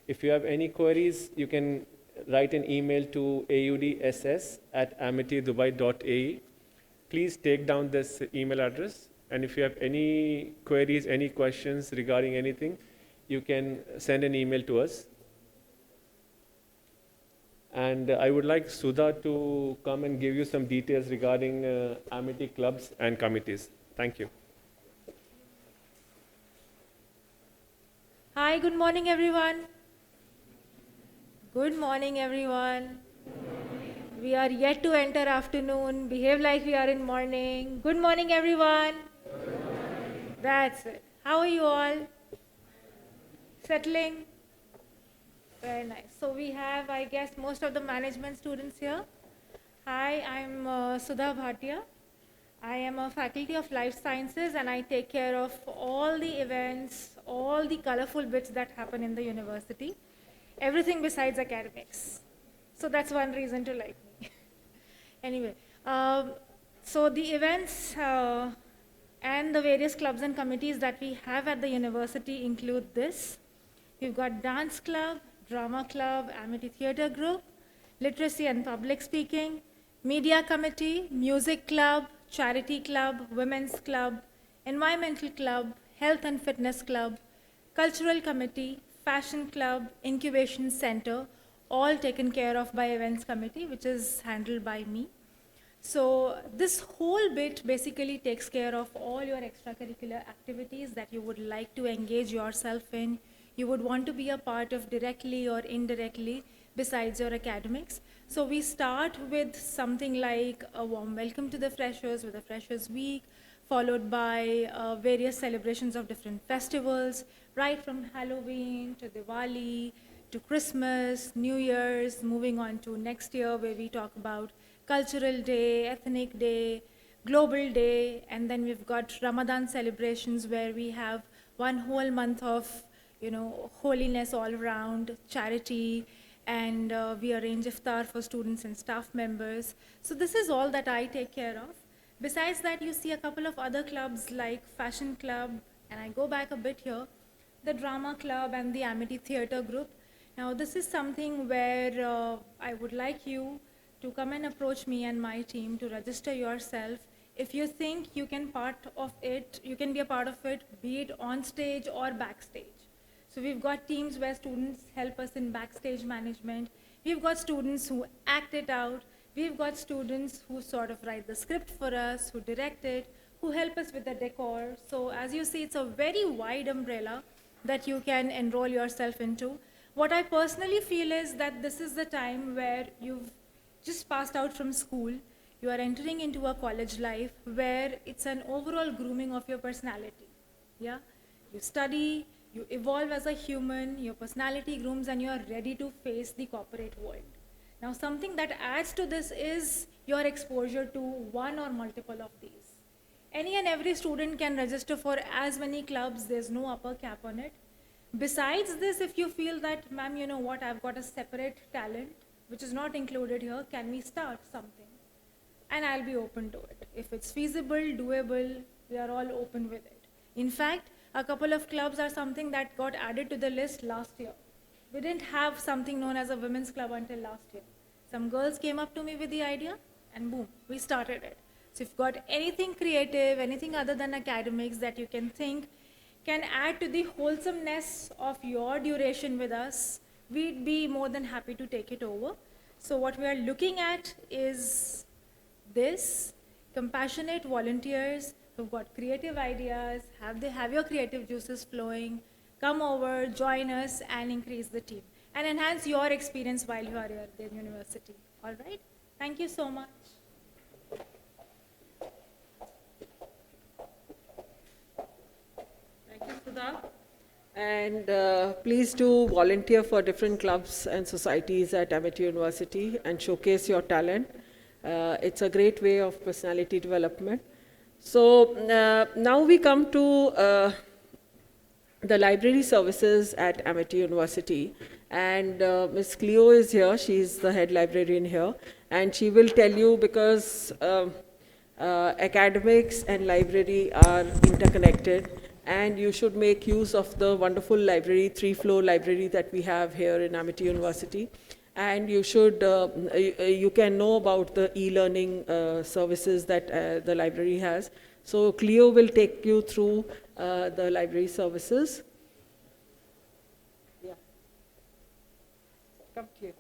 If you have any queries, you can write an email to auds@amitydubai.ae. Please take down this email address, and if you have any queries, any questions regarding anything, you can send an email to us. And I would like Sudha to come and give you some details regarding Amity clubs and committees. Thank you. Hi, good morning, everyone. Good morning, everyone. We are yet to enter afternoon. Behave like we are in morning. Good morning, everyone. That's it. How are you all? Settling? Very nice. So we have, I guess, most of the management students here. Hi, I'm Sudha Bhatia. I am a faculty of life sciences and I take care of all the events, all the colorful bits that happen in the university. Everything besides academics. So that's one reason to like me. Anyway, so the events and the various clubs and committees that we have at the university include this. We've got dance club, drama club, Amity theater group, literacy and public speaking, media committee, music club, charity club, women's club, environmental club, health and fitness club, cultural committee, fashion club, incubation center, all taken care of by events committee, which is handled by me. So this whole bit basically takes care of all your extracurricular activities that you would like to engage yourself in, you would want to be a part of directly or indirectly besides your academics. So we start with something like a warm welcome to the freshers with a freshers week, followed by various celebrations of different festivals, right from Halloween to Diwali to Christmas, New Year's, moving on to next year where we talk about Cultural Day, Ethnic Day, Global Day, and then we've got Ramadan Celebrations where we have one whole month of, holiness all around, charity, and we arrange iftar for students and staff members. So this is all that I take care of. Besides that, you see a couple of other clubs like Fashion Club, and I go back a bit here, the Drama Club and the Amity Theatre Group. Now this is something where I would like you to come and approach me and my team to register yourself. If you think you can be a part of it, be it on stage or backstage. So we've got teams where students help us in backstage management. We've got students who act it out. We've got students who sort of write the script for us, who direct it, who help us with the decor. So as you see, it's a very wide umbrella that you can enroll yourself into. What I personally feel is that this is the time where you've just passed out from school. You are entering into a college life where it's an overall grooming of your personality. Yeah? You study, you evolve as a human, your personality grooms, and you are ready to face the corporate world. Now, something that adds to this is your exposure to one or multiple of these. Any and every student can register for as many clubs, there's no upper cap on it. Besides this, if you feel that, ma'am, you know what, I've got a separate talent, which is not included here, can we start something? And I'll be open to it. If it's feasible, doable, we are all open with it. In fact, a couple of clubs are something that got added to the list last year. We didn't have something known as a women's club until last year. Some girls came up to me with the idea, and boom, we started it. So if you've got anything creative, anything other than academics that you can think can add to the wholesomeness of your duration with us, we'd be more than happy to take it over. So what we are looking at is this: compassionate volunteers who've got creative ideas, have your creative juices flowing, come over, join us, and increase the team, and enhance your experience while you are here at the university. All right? Thank you so much. Thank you, Sudha. And please do volunteer for different clubs and societies at Amity University and showcase your talent. It's a great way of personality development. So now we come to the library services at Amity University, and Ms. Cleo is here. She's the head librarian here, and she will tell you, because academics and library are interconnected, and you should make use of the wonderful library, 3-floor library that we have here in Amity University. And you should, you can know about the e-learning services that the library has. So Cleo will take you through the library services. Yeah. Come, Cleo.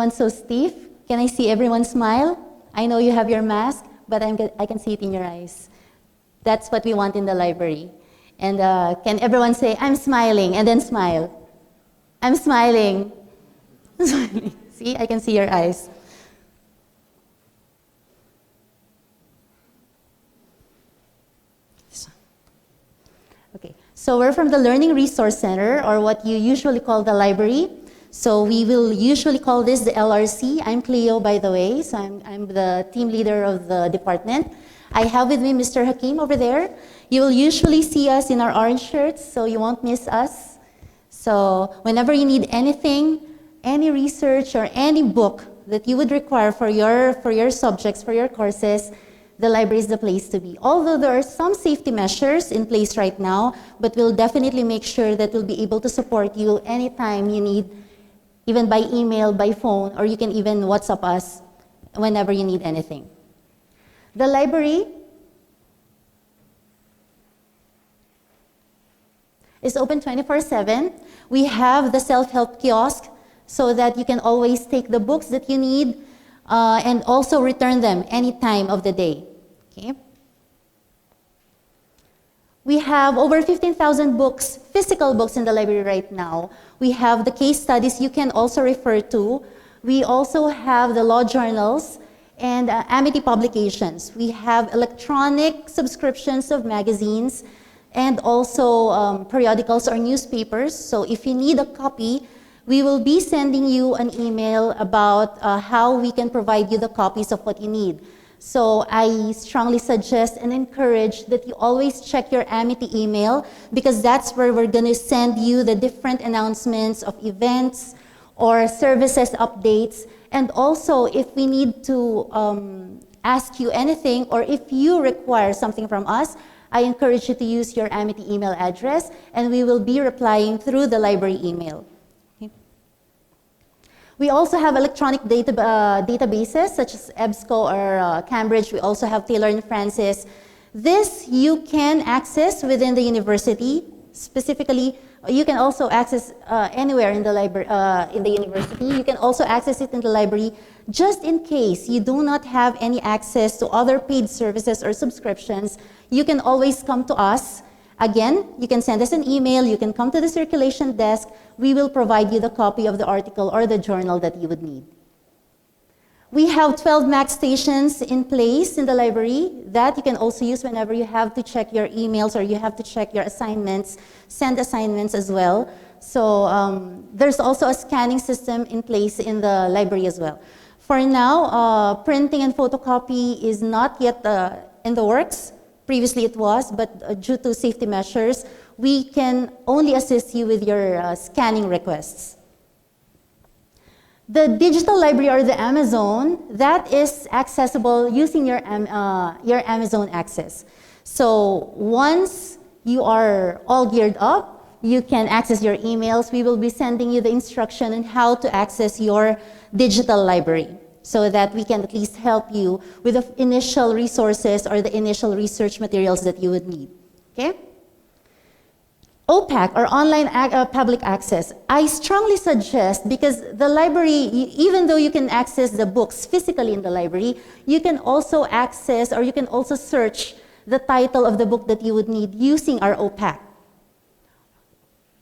everyone so stiff? Can I see everyone smile? I know you have your mask, but I can see it in your eyes. That's what we want in the library. And can everyone say, I'm smiling, and then smile? I'm smiling. See, I can see your eyes. Okay, so we're from the Learning Resource Center, or what you usually call the library. So we will usually call this the LRC. I'm Cleo, by the way, so I'm the team leader of the department. I have with me Mr. Hakim over there. You will usually see us in our orange shirts, so you won't miss us. So whenever you need anything, any research or any book that you would require for your subjects, for your courses, the library is the place to be. Although there are some safety measures in place right now, but we'll definitely make sure that we'll be able to support you anytime you need, even by email, by phone, or you can even WhatsApp us whenever you need anything. The library is open 24/7. We have the self-help kiosk so that you can always take the books that you need and also return them any time of the day. Okay. We have over 15,000 books, physical books in the library right now. We have the case studies you can also refer to. We also have the law journals and Amity publications. We have electronic subscriptions of magazines and also periodicals or newspapers. So if you need a copy, we will be sending you an email about how we can provide you the copies of what you need. So I strongly suggest and encourage that you always check your Amity email, because that's where we're going to send you the different announcements of events or services updates. And also, if we need to ask you anything, or if you require something from us, I encourage you to use your Amity email address, and we will be replying through the library email. Okay. We also have electronic databases such as EBSCO or Cambridge. We also have Taylor and Francis. This you can access within the university. Specifically, you can also access anywhere in the library, in the university. You can also access it in the library, just in case you do not have any access to other paid services or subscriptions. You can always come to us. Again, you can send us an email, you can come to the circulation desk. We will provide you the copy of the article or the journal that you would need. We have 12 Mac stations in place in the library that you can also use whenever you have to check your emails or you have to check your assignments, send assignments as well. So there's also a scanning system in place in the library as well. For now, printing and photocopy is not yet in the works. Previously it was, but due to safety measures, we can only assist you with your scanning requests. The digital library, or the Amazon, that is accessible using your Amazon access. So once you are all geared up, you can access your emails. We will be sending you the instruction on how to access your digital library, so that we can at least help you with the initial resources or the initial research materials that you would need. Okay? OPAC, or online public access, I strongly suggest, because the library, even though you can access the books physically in the library, you can also access, or you can also search the title of the book that you would need using our OPAC.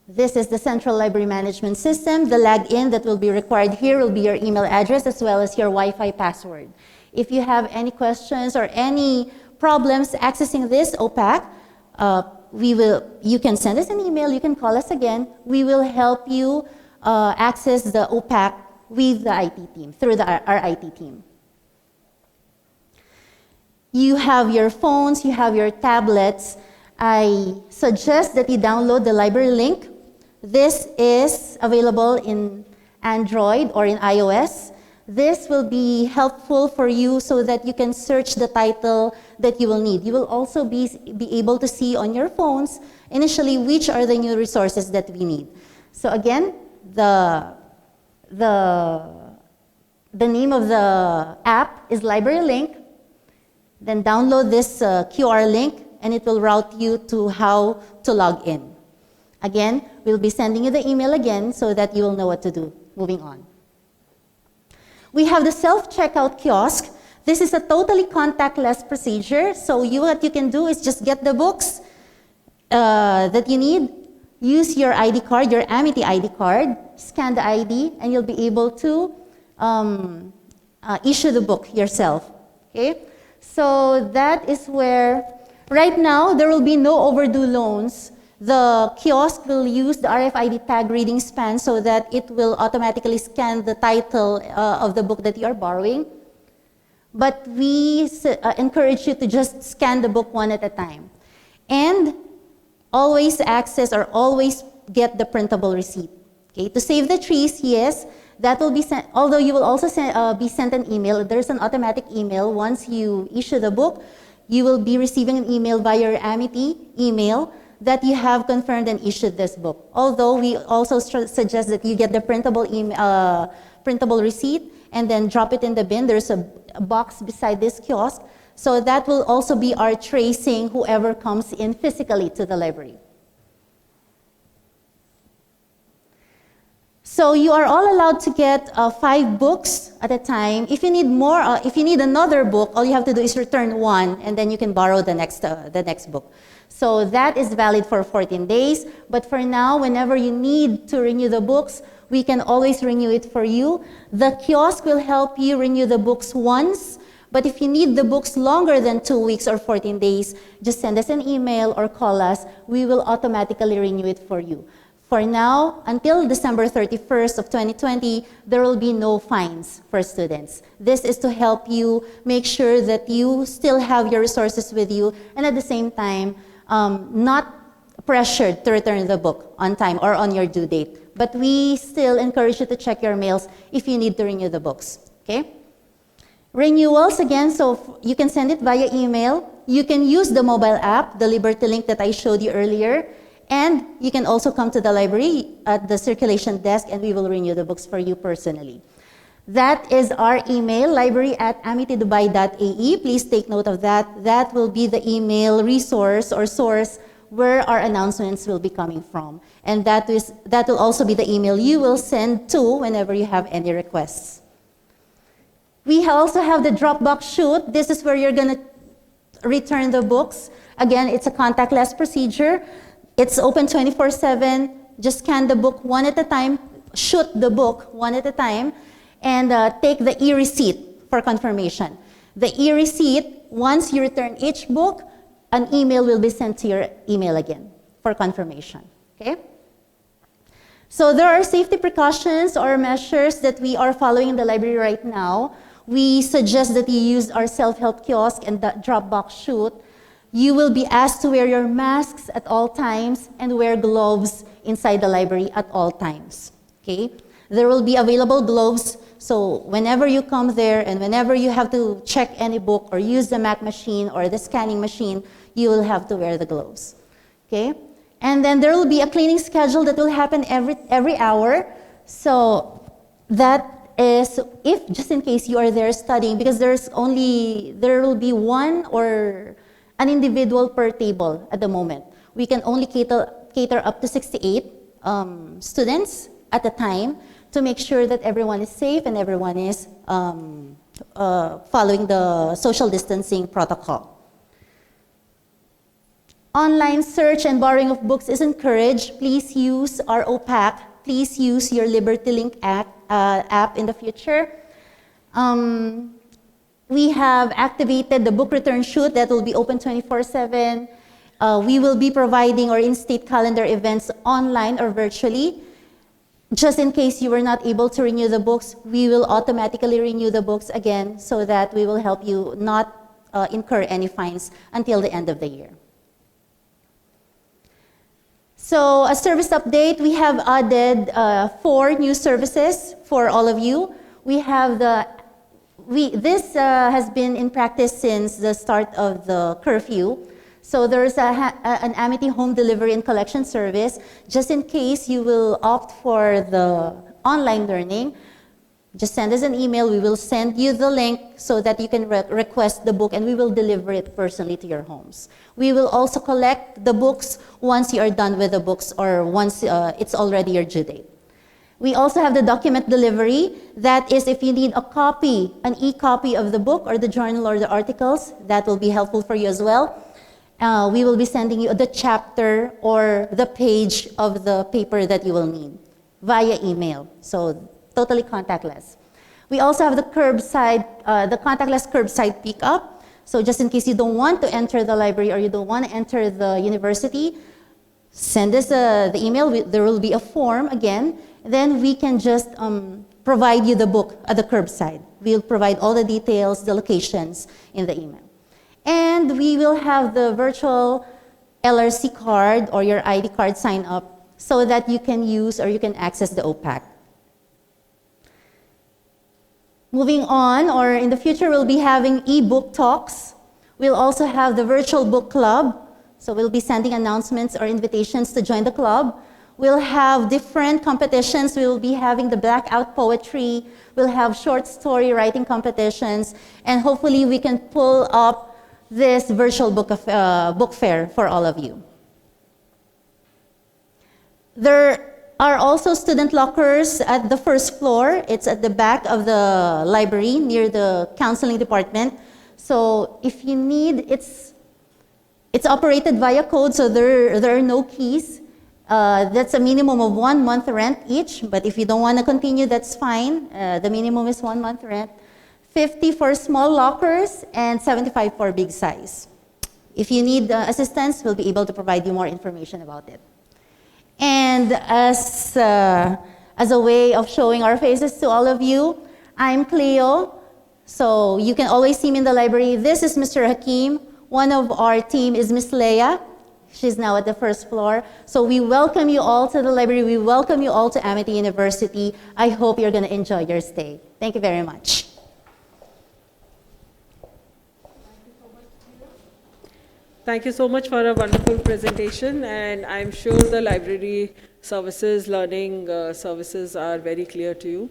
This is the Central Library Management System. The login that will be required here will be your email address as well as your Wi-Fi password. If you have any questions or any problems accessing this OPAC, you can send us an email, you can call us again. We will help you access the OPAC with the IT team, through our IT team. You have your phones, you have your tablets. I suggest that you download the library link. This is available in Android or in iOS. This will be helpful for you so that you can search the title that you will need. You will also be able to see on your phones initially which are the new resources that we need. So again, the name of the app is Library Link. Then download this QR link and it will route you to how to log in. Again, we'll be sending you the email again so that you will know what to do. Moving on. We have the self-checkout kiosk. This is a totally contactless procedure. So what you can do is just get the books that you need, use your ID card, your Amity ID card, scan the ID, and you'll be able to issue the book yourself. Okay? So that is where, right now, there will be no overdue loans. The kiosk will use the RFID tag reading span so that it will automatically scan the title of the book that you are borrowing. But we encourage you to just scan the book one at a time. And always access or always get the printable receipt. Okay? To save the trees, yes, that will be sent, although you will also be sent an email. There's an automatic email. Once you issue the book, you will be receiving an email via your Amity email that you have confirmed and issued this book. Although we also suggest that you get the printable receipt and then drop it in the bin. There's a box beside this kiosk. So that will also be our tracing whoever comes in physically to the library. So you are all allowed to get 5 books at a time. If you need more, if you need another book, all you have to do is return one, and then you can borrow the next book. So that is valid for 14 days. But for now, whenever you need to renew the books, we can always renew it for you. The kiosk will help you renew the books once. But if you need the books longer than 2 weeks or 14 days, just send us an email or call us. We will automatically renew it for you. For now, until December 31st of 2020, there will be no fines for students. This is to help you make sure that you still have your resources with you and at the same time, not pressured to return the book on time or on your due date. But we still encourage you to check your mails if you need to renew the books, okay? Renewals, again, so you can send it via email. You can use the mobile app, the Liberty Link that I showed you earlier. And you can also come to the library at the circulation desk and we will renew the books for you personally. That is our email, library@amitydubai.ae. Please take note of that. That will be the email resource or source where our announcements will be coming from. And that will also be the email you will send to whenever you have any requests. We also have the Dropbox chute. This is where you're going to return the books. Again, it's a contactless procedure. It's open 24/7. Just scan the book one at a time, shoot the book one at a time, and take the e-receipt for confirmation. The e-receipt, once you return each book, an email will be sent to your email again for confirmation, okay? So there are safety precautions or measures that we are following in the library right now. We suggest that you use our self-help kiosk and the Dropbox chute. You will be asked to wear your masks at all times and wear gloves inside the library at all times, okay? There will be available gloves, so whenever you come there and whenever you have to check any book or use the Mac machine or the scanning machine, you will have to wear the gloves, okay? And then there will be a cleaning schedule that will happen every hour. So that is if, just in case you are there studying, because there will be one or an individual per table at the moment. We can only cater up to 68 students at a time to make sure that everyone is safe and everyone is following the social distancing protocol. Online search and borrowing of books is encouraged. Please use our OPAC. Please use your Liberty Link app in the future. We have activated the book return chute that will be open 24/7. We will be providing our in-state calendar events online or virtually. Just in case you were not able to renew the books, we will automatically renew the books again so that we will help you not incur any fines until the end of the year. So a service update, we have added 4 new services for all of you. We have this has been in practice since the start of the curfew. So there's an Amity home delivery and collection service. Just in case you will opt for the online learning, just send us an email. We will send you the link so that you can request the book and we will deliver it personally to your homes. We will also collect the books once you are done with the books or once it's already your due date. We also have the document delivery. That is, if you need a copy, an e-copy of the book or the journal or the articles, that will be helpful for you as well. We will be sending you the chapter or the page of the paper that you will need via email. So totally contactless. We also have the curbside, the contactless curbside pickup. So just in case you don't want to enter the library or you don't want to enter the university, send us the email. There will be a form again. Then we can just provide you the book at the curbside. We'll provide all the details, the locations in the email. And we will have the virtual LRC card or your ID card sign up so that you can use or you can access the OPAC. Moving on, or in the future, we'll be having e-book talks. We'll also have the virtual book club. So we'll be sending announcements or invitations to join the club. We'll have different competitions. We will be having the blackout poetry. We'll have short story writing competitions. And hopefully we can pull up this virtual book fair for all of you. There are also student lockers at the first floor. It's at the back of the library near the counseling department. So if you need, it's operated via code, so there are no keys. That's a minimum of 1 month rent each, but if you don't want to continue, that's fine. The minimum is 1 month rent. 50 for small lockers and 75 for big size. If you need assistance, we'll be able to provide you more information about it. And as a way of showing our faces to all of you, I'm Cleo, so you can always see me in the library. This is Mr. Hakim. One of our team is Miss Leia. She's now at the first floor. So we welcome you all to the library. We welcome you all to Amity University. I hope you're going to enjoy your stay. Thank you very much. Thank you so much for a wonderful presentation, and I'm sure the library services, learning services are very clear to you.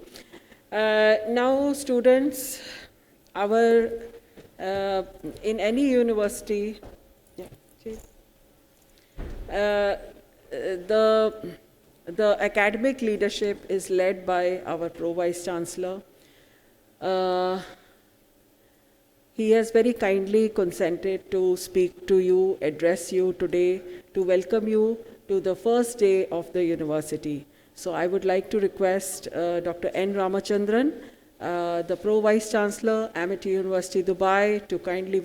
Now students, in any university, the academic leadership is led by our Pro-Vice Chancellor. He has very kindly consented to speak to you, address you today, to welcome you to the first day of the university. So I would like to request Dr. N. Ramachandran, the Pro-Vice Chancellor, Amity University, Dubai, to kindly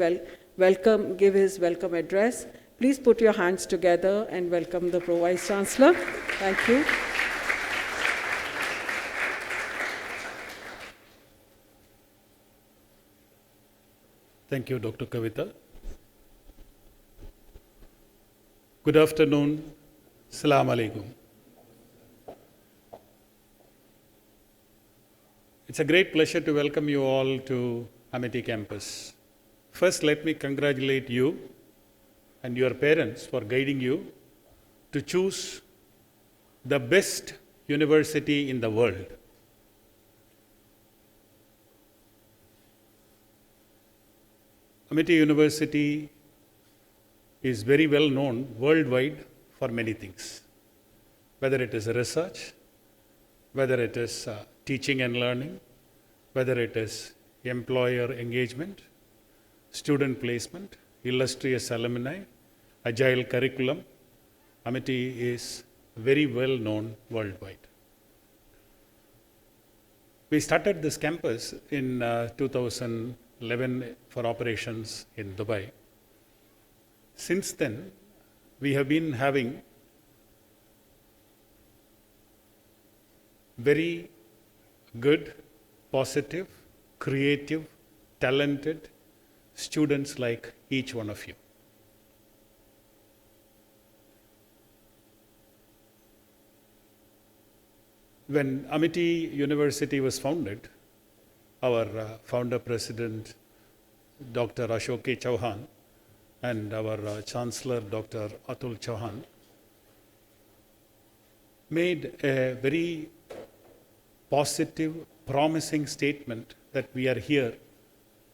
give his welcome address. Please put your hands together and welcome the Pro-Vice Chancellor. Thank you. Thank you, Dr. Kavita. Good afternoon. Assalamu alaikum. It's a great pleasure to welcome you all to Amity campus. First, let me congratulate you and your parents for guiding you to choose the best university in the world. Amity University is very well known worldwide for many things, whether it is research, whether it is teaching and learning, whether it is employer engagement, student placement, illustrious alumni, agile curriculum. Amity is very well known worldwide. We started this campus in 2011 for operations in Dubai. Since then, we have been having very good, positive, creative, talented students like each one of you. When Amity University was founded, our founder president, Dr. Ashok K. Chauhan, and our Chancellor, Dr. Atul Chauhan, made a very positive, promising statement that we are here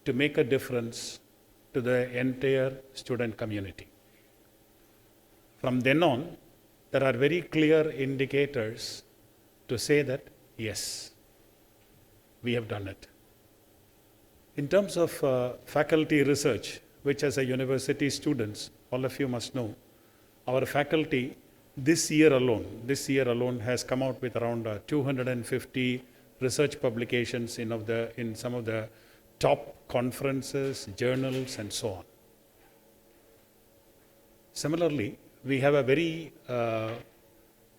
to make a difference to the entire student community. From then on, there are very clear indicators to say that, yes, we have done it. In terms of faculty research, which as a university students, all of you must know, our faculty this year alone has come out with around 250 research publications in some of the top conferences, journals, and so on. Similarly, we have a very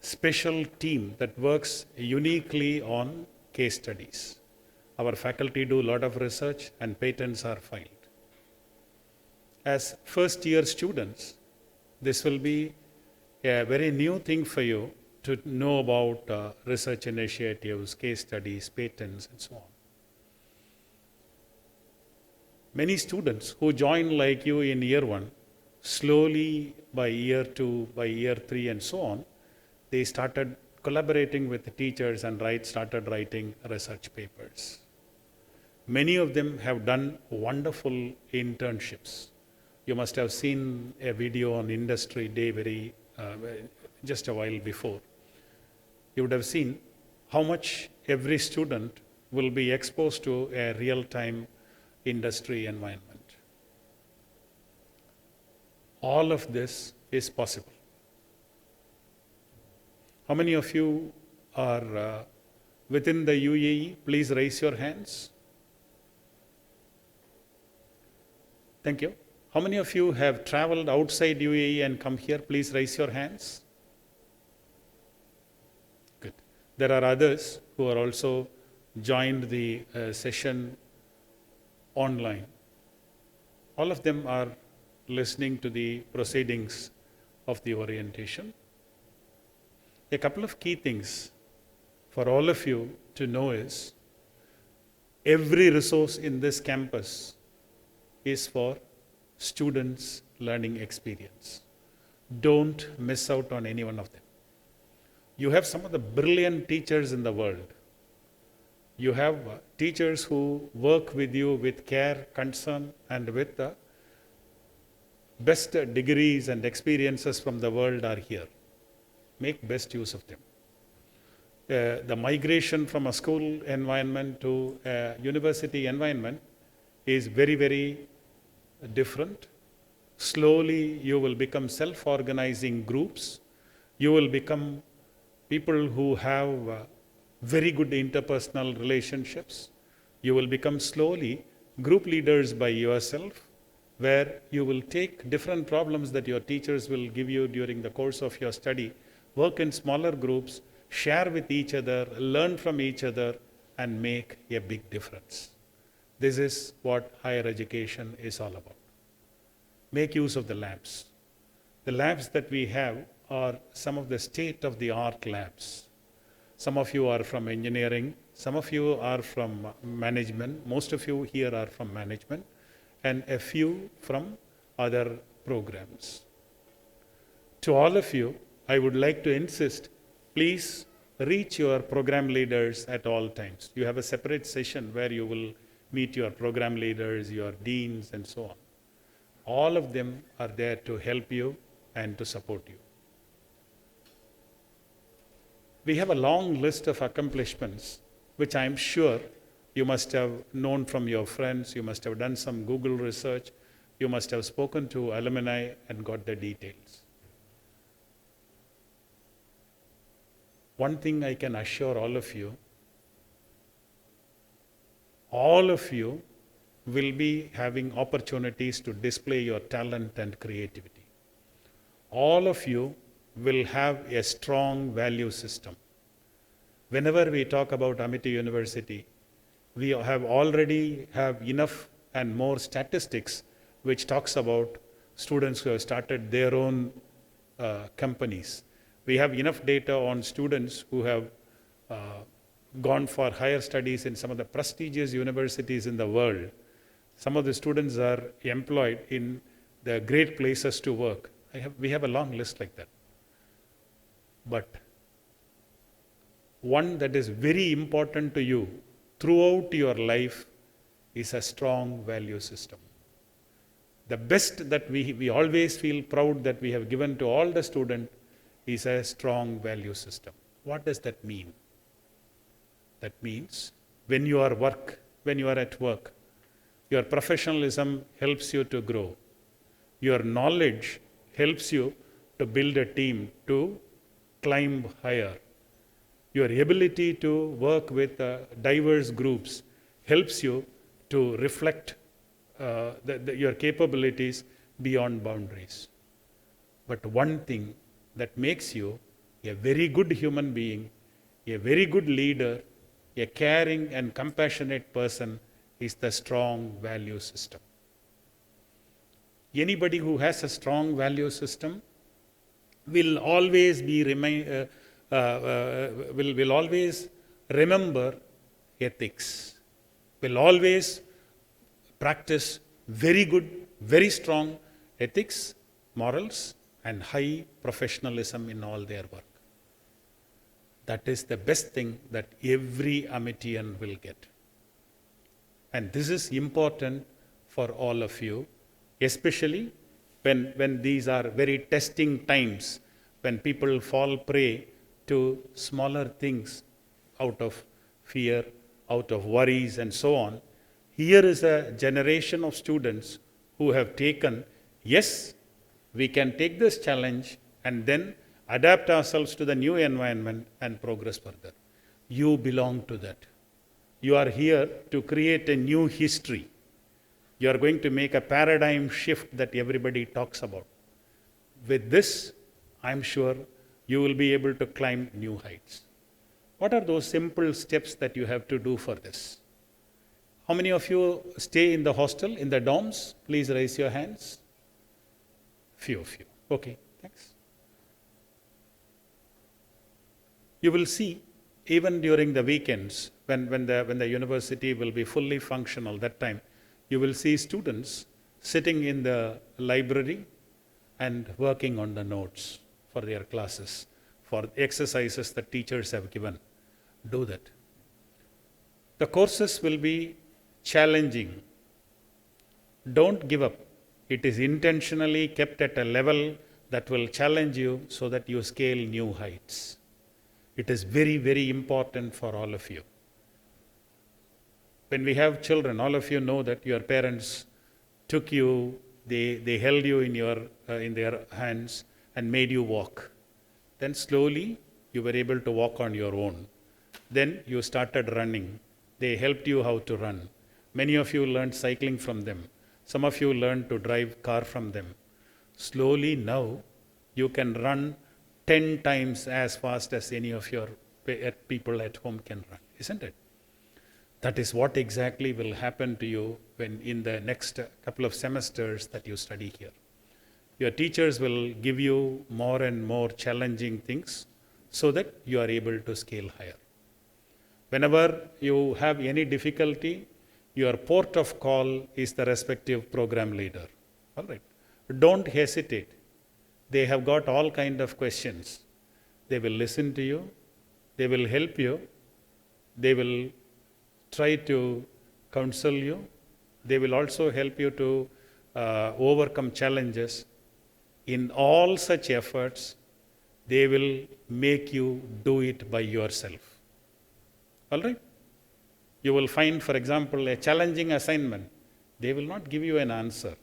special team that works uniquely on case studies. Our faculty do a lot of research and patents are filed. As first year students, this will be a very new thing for you to know about research initiatives, case studies, patents, and so on. Many students who join like you in year 1, slowly by year 2, by year 3, and so on, they started collaborating with the teachers and started writing research papers. Many of them have done wonderful internships. You must have seen a video on Industry Day just a while before. You would have seen how much every student will be exposed to a real-time industry environment. All of this is possible. How many of you are within the UAE? Please raise your hands. Thank you. How many of you have traveled outside UAE and come here? Please raise your hands. Good. There are others who are also joined the session online. All of them are listening to the proceedings of the orientation. A couple of key things for all of you to know is every resource in this campus is for students' learning experience. Don't miss out on any one of them. You have some of the brilliant teachers in the world. You have teachers who work with you with care, concern, and with the best degrees and experiences from the world are here. Make best use of them. The migration from a school environment to a university environment is very, very different. Slowly, you will become self-organizing groups. You will become people who have very good interpersonal relationships. You will become slowly group leaders by yourself, where you will take different problems that your teachers will give you during the course of your study, work in smaller groups, share with each other, learn from each other, and make a big difference. This is what higher education is all about. Make use of the labs. The labs that we have are some of the state-of-the-art labs. Some of you are from engineering, some of you are from management, most of you here are from management, and a few from other programs. To all of you, I would like to insist, please reach your program leaders at all times. You have a separate session where you will meet your program leaders, your deans, and so on. All of them are there to help you and to support you. We have a long list of accomplishments, which I'm sure you must have known from your friends, you must have done some Google research, you must have spoken to alumni and got the details. One thing I can assure all of you will be having opportunities to display your talent and creativity. All of you will have a strong value system. Whenever we talk about Amity University, we already have enough and more statistics which talks about students who have started their own companies. We have enough data on students who have gone for higher studies in some of the prestigious universities in the world. Some of the students are employed in the great places to work. We have a long list like that. But one that is very important to you throughout your life is a strong value system. The best that we always feel proud that we have given to all the students is a strong value system. What does that mean? That means when you are at work, your professionalism helps you to grow. Your knowledge helps you to build a team to climb higher. Your ability to work with diverse groups helps you to reflect your capabilities beyond boundaries. But one thing that makes you a very good human being, a very good leader, a caring and compassionate person is the strong value system. Anybody who has a strong value system will always will always remember ethics, will always practice very good, very strong ethics, morals, and high professionalism in all their work. That is the best thing that every Amitian will get. And this is important for all of you, especially when these are very testing times, when people fall prey to smaller things out of fear, out of worries and so on. Here is a generation of students who have taken, yes, we can take this challenge and then adapt ourselves to the new environment and progress further. You belong to that. You are here to create a new history. You are going to make a paradigm shift that everybody talks about. With this, I'm sure you will be able to climb new heights. What are those simple steps that you have to do for this? How many of you stay in the hostel, in the dorms? Please raise your hands. Few of you. Okay, thanks. You will see, even during the weekends, when the university will be fully functional, that time, you will see students sitting in the library and working on the notes for their classes, for exercises that teachers have given. Do that. The courses will be challenging. Don't give up. It is intentionally kept at a level that will challenge you so that you scale new heights. It is very, very important for all of you. When we have children, all of you know that your parents took you, they held you in their hands and made you walk. Then slowly you were able to walk on your own. Then you started running. They helped you how to run. Many of you learned cycling from them. Some of you learned to drive car from them. Slowly now you can run 10 times as fast as any of your people at home can run, isn't it? That is what exactly will happen to you when in the next couple of semesters that you study here. Your teachers will give you more and more challenging things so that you are able to scale higher. Whenever you have any difficulty, your port of call is the respective program leader. All right. Don't hesitate. They have got all kind of questions. They will listen to you. They will help you. They will try to counsel you. They will also help you to overcome challenges. In all such efforts, they will make you do it by yourself. All right? You will find, for example, a challenging assignment. They will not give you an answer.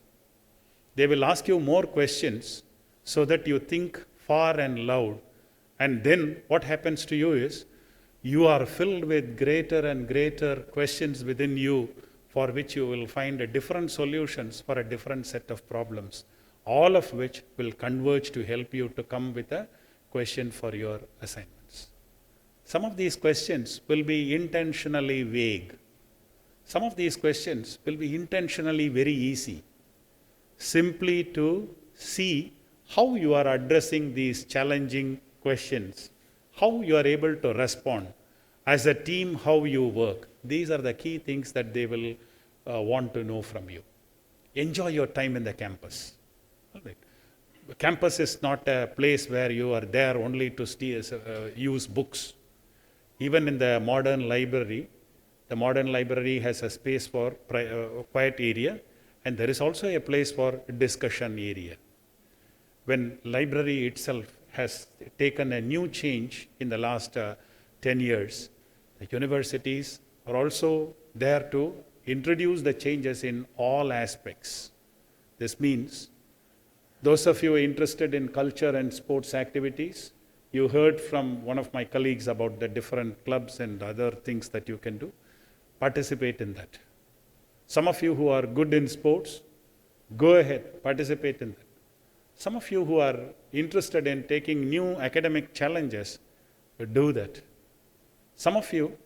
They will ask you more questions so that you think far and loud. And then what happens to you is, you are filled with greater and greater questions within you for which you will find different solutions for a different set of problems, all of which will converge to help you to come with a question for your assignments. Some of these questions will be intentionally vague. Some of these questions will be intentionally very easy, simply to see how you are addressing these challenging questions, how you are able to respond, as a team, how you work. These are the key things that they will want to know from you. Enjoy your time in the campus. All right. The campus is not a place where you are there only to use books. Even in the modern library has a space for quiet area, and there is also a place for discussion area. When library itself has taken a new change in the last 10 years, The universities are also there to introduce the changes in all aspects. This means those of you interested in culture and sports activities, you heard from one of my colleagues about the different clubs and other things that you can do. Participate in that. Some of you who are good in sports, go ahead, participate in that. Some of you who are interested in taking new academic challenges, do that. Some of you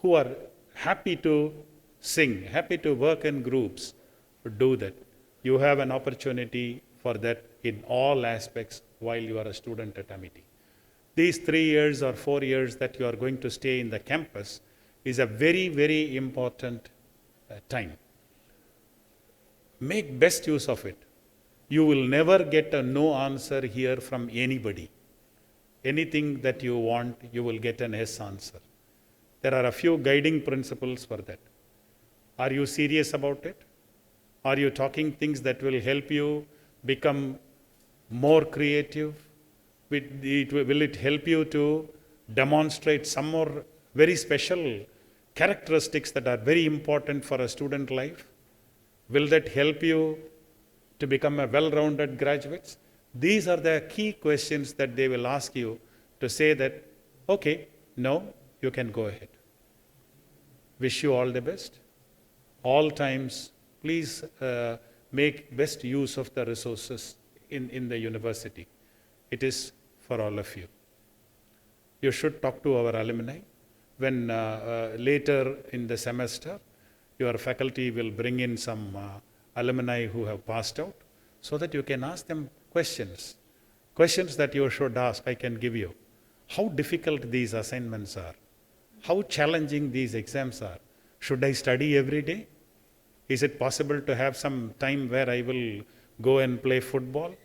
who are happy to sing, happy to work in groups, do that. You have an opportunity for that in all aspects while you are a student at Amity. These 3 years or 4 years that you are going to stay in the campus is a very, very important time. Make best use of it. You will never get a no answer here from anybody. Anything that you want, you will get an yes answer. There are a few guiding principles for that. Are you serious about it? Are you talking things that will help you become more creative? Will it help you to demonstrate some more very special characteristics that are very important for a student life? Will that help you to become a well-rounded graduate? These are the key questions that they will ask you to say that, okay, no, you can go ahead. Wish you all the best. All times, please make best use of the resources in the university. It is for all of you. You should talk to our alumni. When later in the semester, your faculty will bring in some alumni who have passed out so that you can ask them questions. Questions that you should ask, I can give you. How difficult these assignments are. How challenging these exams are. Should I study every day? Is it possible to have some time where I will go and play football?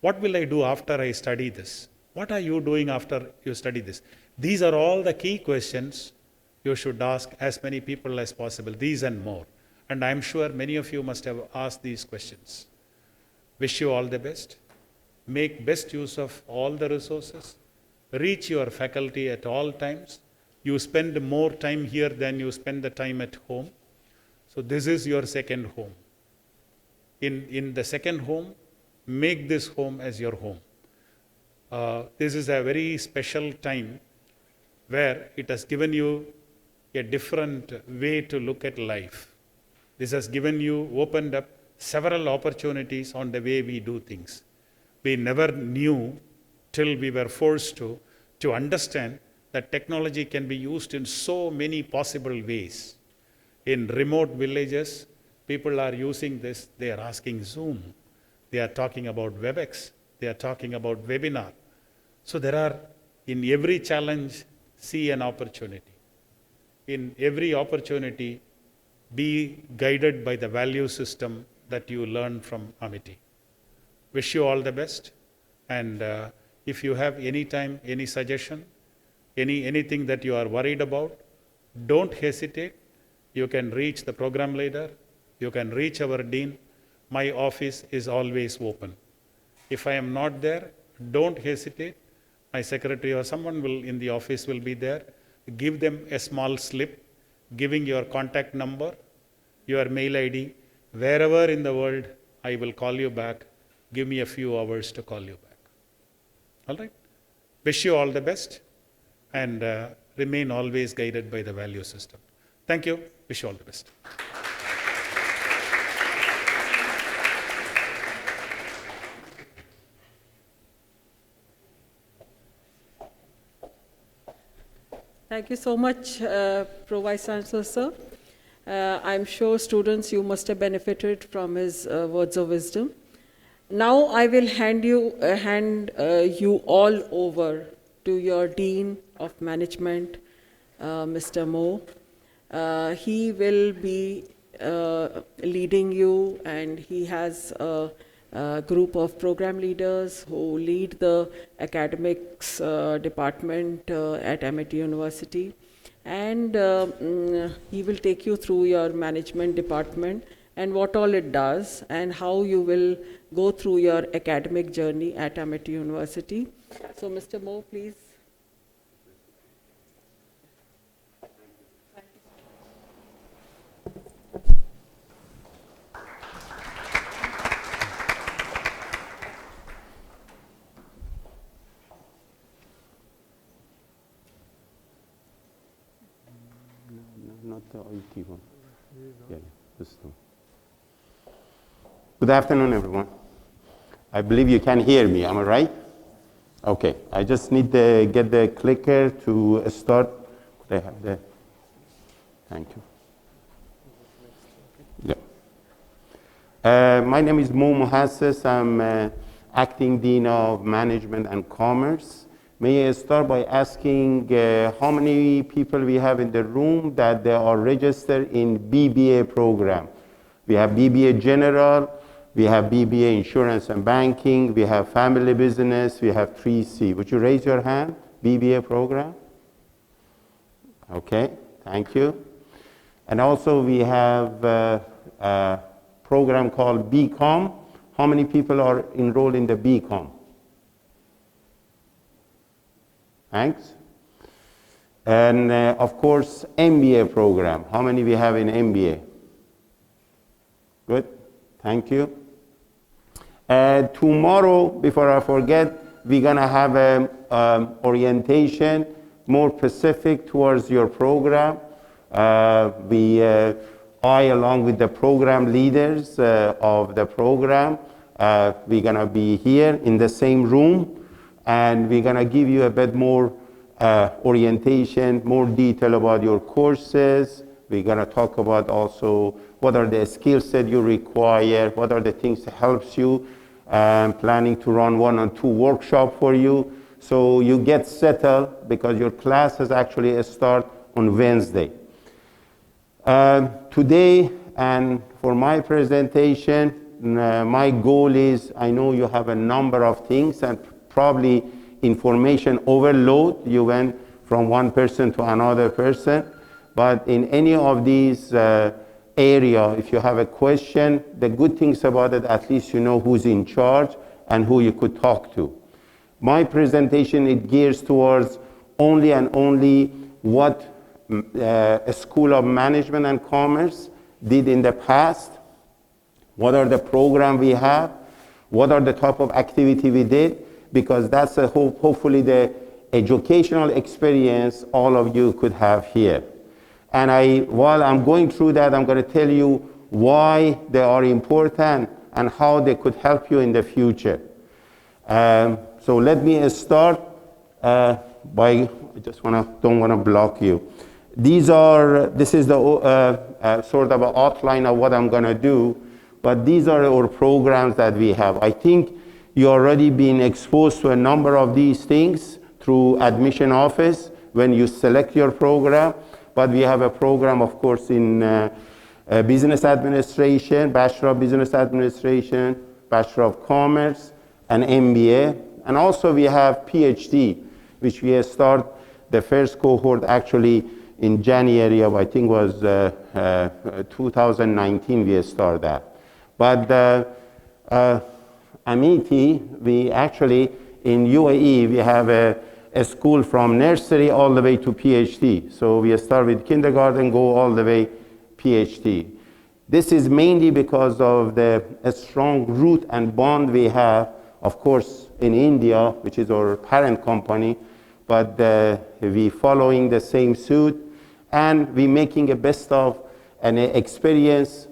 What will I do after I study this? What are you doing after you study this? These are all the key questions you should ask as many people as possible, these and more. And I'm sure many of you must have asked these questions. Wish you all the best. Make best use of all the resources. Reach your faculty at all times. You spend more time here than you spend the time at home. So this is your second home. In the second home, make this home as your home. This is a very special time where it has given you a different way to look at life. This has given you, opened up several opportunities on the way we do things. We never knew till we were forced to understand that technology can be used in so many possible ways. In remote villages, people are using this, they are asking Zoom, they are talking about WebEx, they are talking about webinar. So there are, in every challenge, see an opportunity. In every opportunity, be guided by the value system that you learn from Amity. Wish you all the best. And if you have any time, any suggestion, anything that you are worried about, don't hesitate. You can reach the program leader. You can reach our dean. My office is always open. If I am not there, don't hesitate. My secretary or someone in the office will be there. Give them a small slip, giving your contact number, your mail ID. Wherever in the world, I will call you back. Give me a few hours to call you back. All right? Wish you all the best and remain always guided by the value system. Thank you. Wish you all the best. Thank you so much, Pro Vice Chancellor, sir. I'm sure students, you must have benefited from his words of wisdom. Now I will hand you all over to your Dean of Management, Mr. Mo. He will be leading you, and he has a group of program leaders who lead the academics department at Amity University. And he will take you through your management department and what all it does and how you will go through your academic journey at Amity University. So Mr. Mo, please. the IT one. Yeah, this one. Good afternoon, everyone. I believe you can hear me, am I right? Okay, I just need to get the clicker to start. Could I have the, thank you. Yeah. My name is Mo Muhassis. I'm Acting Dean of Management and Commerce. May I start by asking how many people we have in the room that they are registered in BBA program? We have BBA General, we have BBA Insurance and Banking, we have Family Business, we have 3C. Would you raise your hand? BBA program? Okay, thank you. And also we have a program called BCom. How many people are enrolled in the BCom? Thanks. And of course, MBA program. How many we have in MBA? Good, thank you. Tomorrow, before I forget, we're gonna have an orientation more specific towards your program. I, along with the program leaders of the program, we're gonna be here in the same room, and we're gonna give you a bit more orientation, more detail about your courses. We're gonna talk about also what are the skill set you require, what are the things that helps you. Planning to run 1 or 2 workshops for you, so you get settled because your class has actually start on Wednesday. Today, and for my presentation, my goal is, I know you have a number of things and probably information overload. You went from one person to another person, but in any of these area, if you have a question, the good things about it, at least you know who's in charge and who you could talk to. My presentation, it gears towards only and only what a School of Management and Commerce did in the past, what are the programs we have, what are the type of activity we did, because that's hopefully the educational experience all of you could have here. And while I'm going through that, I'm going to tell you why they are important and how they could help you in the future. So let me start by, I just don't want to block you. This is the sort of an outline of what I'm going to do, but these are our programs that we have. I think you already been exposed to a number of these things through admission office when you select your program. But we have a program, of course, in Business Administration, Bachelor of Business Administration, Bachelor of Commerce, and MBA. And also we have PhD, which we start the first cohort actually in January of, I think was 2019 we started that. But Amity, we actually, in UAE, we have a school from nursery all the way to PhD. So we start with kindergarten, go all the way PhD. This is mainly because of the strong root and bond we have, of course, in India, which is our parent company, but we following the same suit, and we making a best of an experienced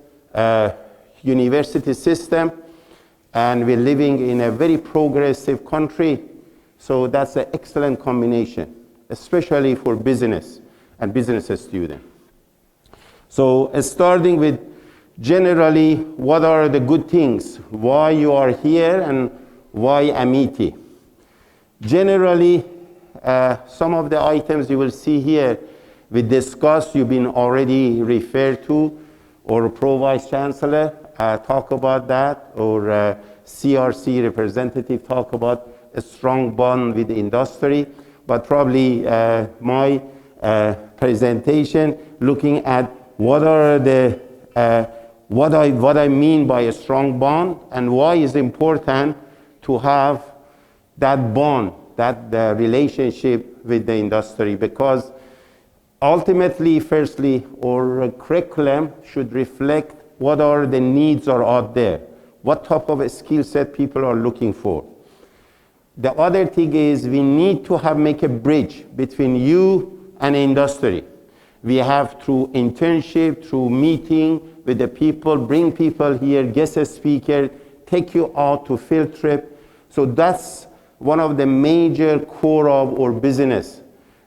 university system, and we're living in a very progressive country. So that's an excellent combination, especially for business and business students. So starting with generally, what are the good things? Why you are here and why Amity? Generally, some of the items you will see here, we discussed, you've been already referred to, or Pro Vice Chancellor talk about that, or CRC representative talk about a strong bond with the industry, but probably my presentation looking at what are the what I mean by a strong bond and why it's important to have that bond, that relationship with the industry, because ultimately, firstly, our curriculum should reflect what are the needs are out there, what type of a skill set people are looking for. The other thing is we need to make a bridge between you and industry. We have through internship, through meeting with the people, bring people here, guest speaker, take you out to field trip. So that's one of the major core of our business.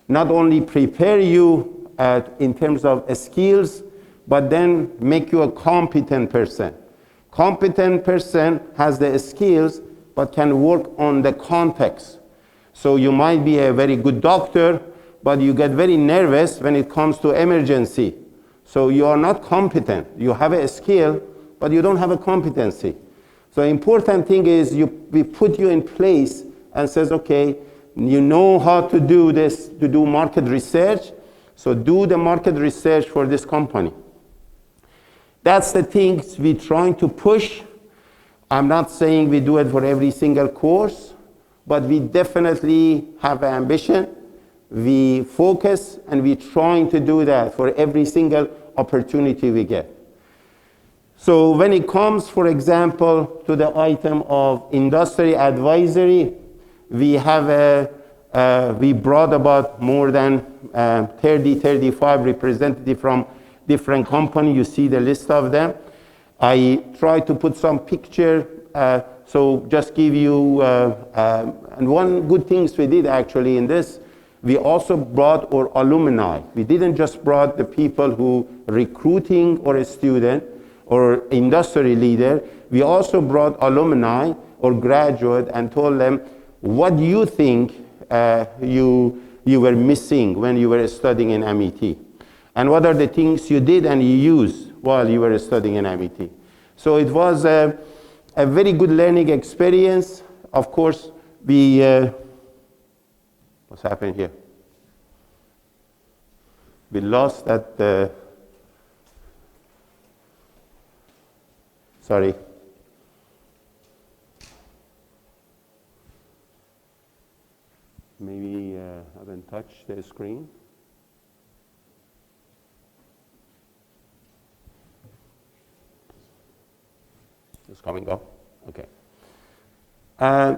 Not only prepare you in terms of skills, but then make you a competent person. Competent person has the skills, but can work on the context. So you might be a very good doctor, but you get very nervous when it comes to emergency. So you are not competent. You have a skill, but you don't have a competency. So important thing is we put you in place and says, okay, you know how to do this, to do market research, so do the market research for this company. That's the things we're trying to push. I'm not saying we do it for every single course, but we definitely have an ambition. We focus, and we're trying to do that for every single opportunity we get. So when it comes, for example, to the item of industry advisory, we have we brought about more than 35 representatives from different companies. You see the list of them. I try to put some picture, so just give you, and one good things we did actually in this, we also brought our alumni. We didn't just brought the people who recruiting or a student or industry leader. We also brought alumni or graduate and told them, what do you think you were missing when you were studying in Amity? And what are the things you did and you used while you were studying in Amity? So it was a very good learning experience. Of course, we, what's happening here? We lost that, sorry. Maybe I haven't touched the screen. It's coming up. Okay. I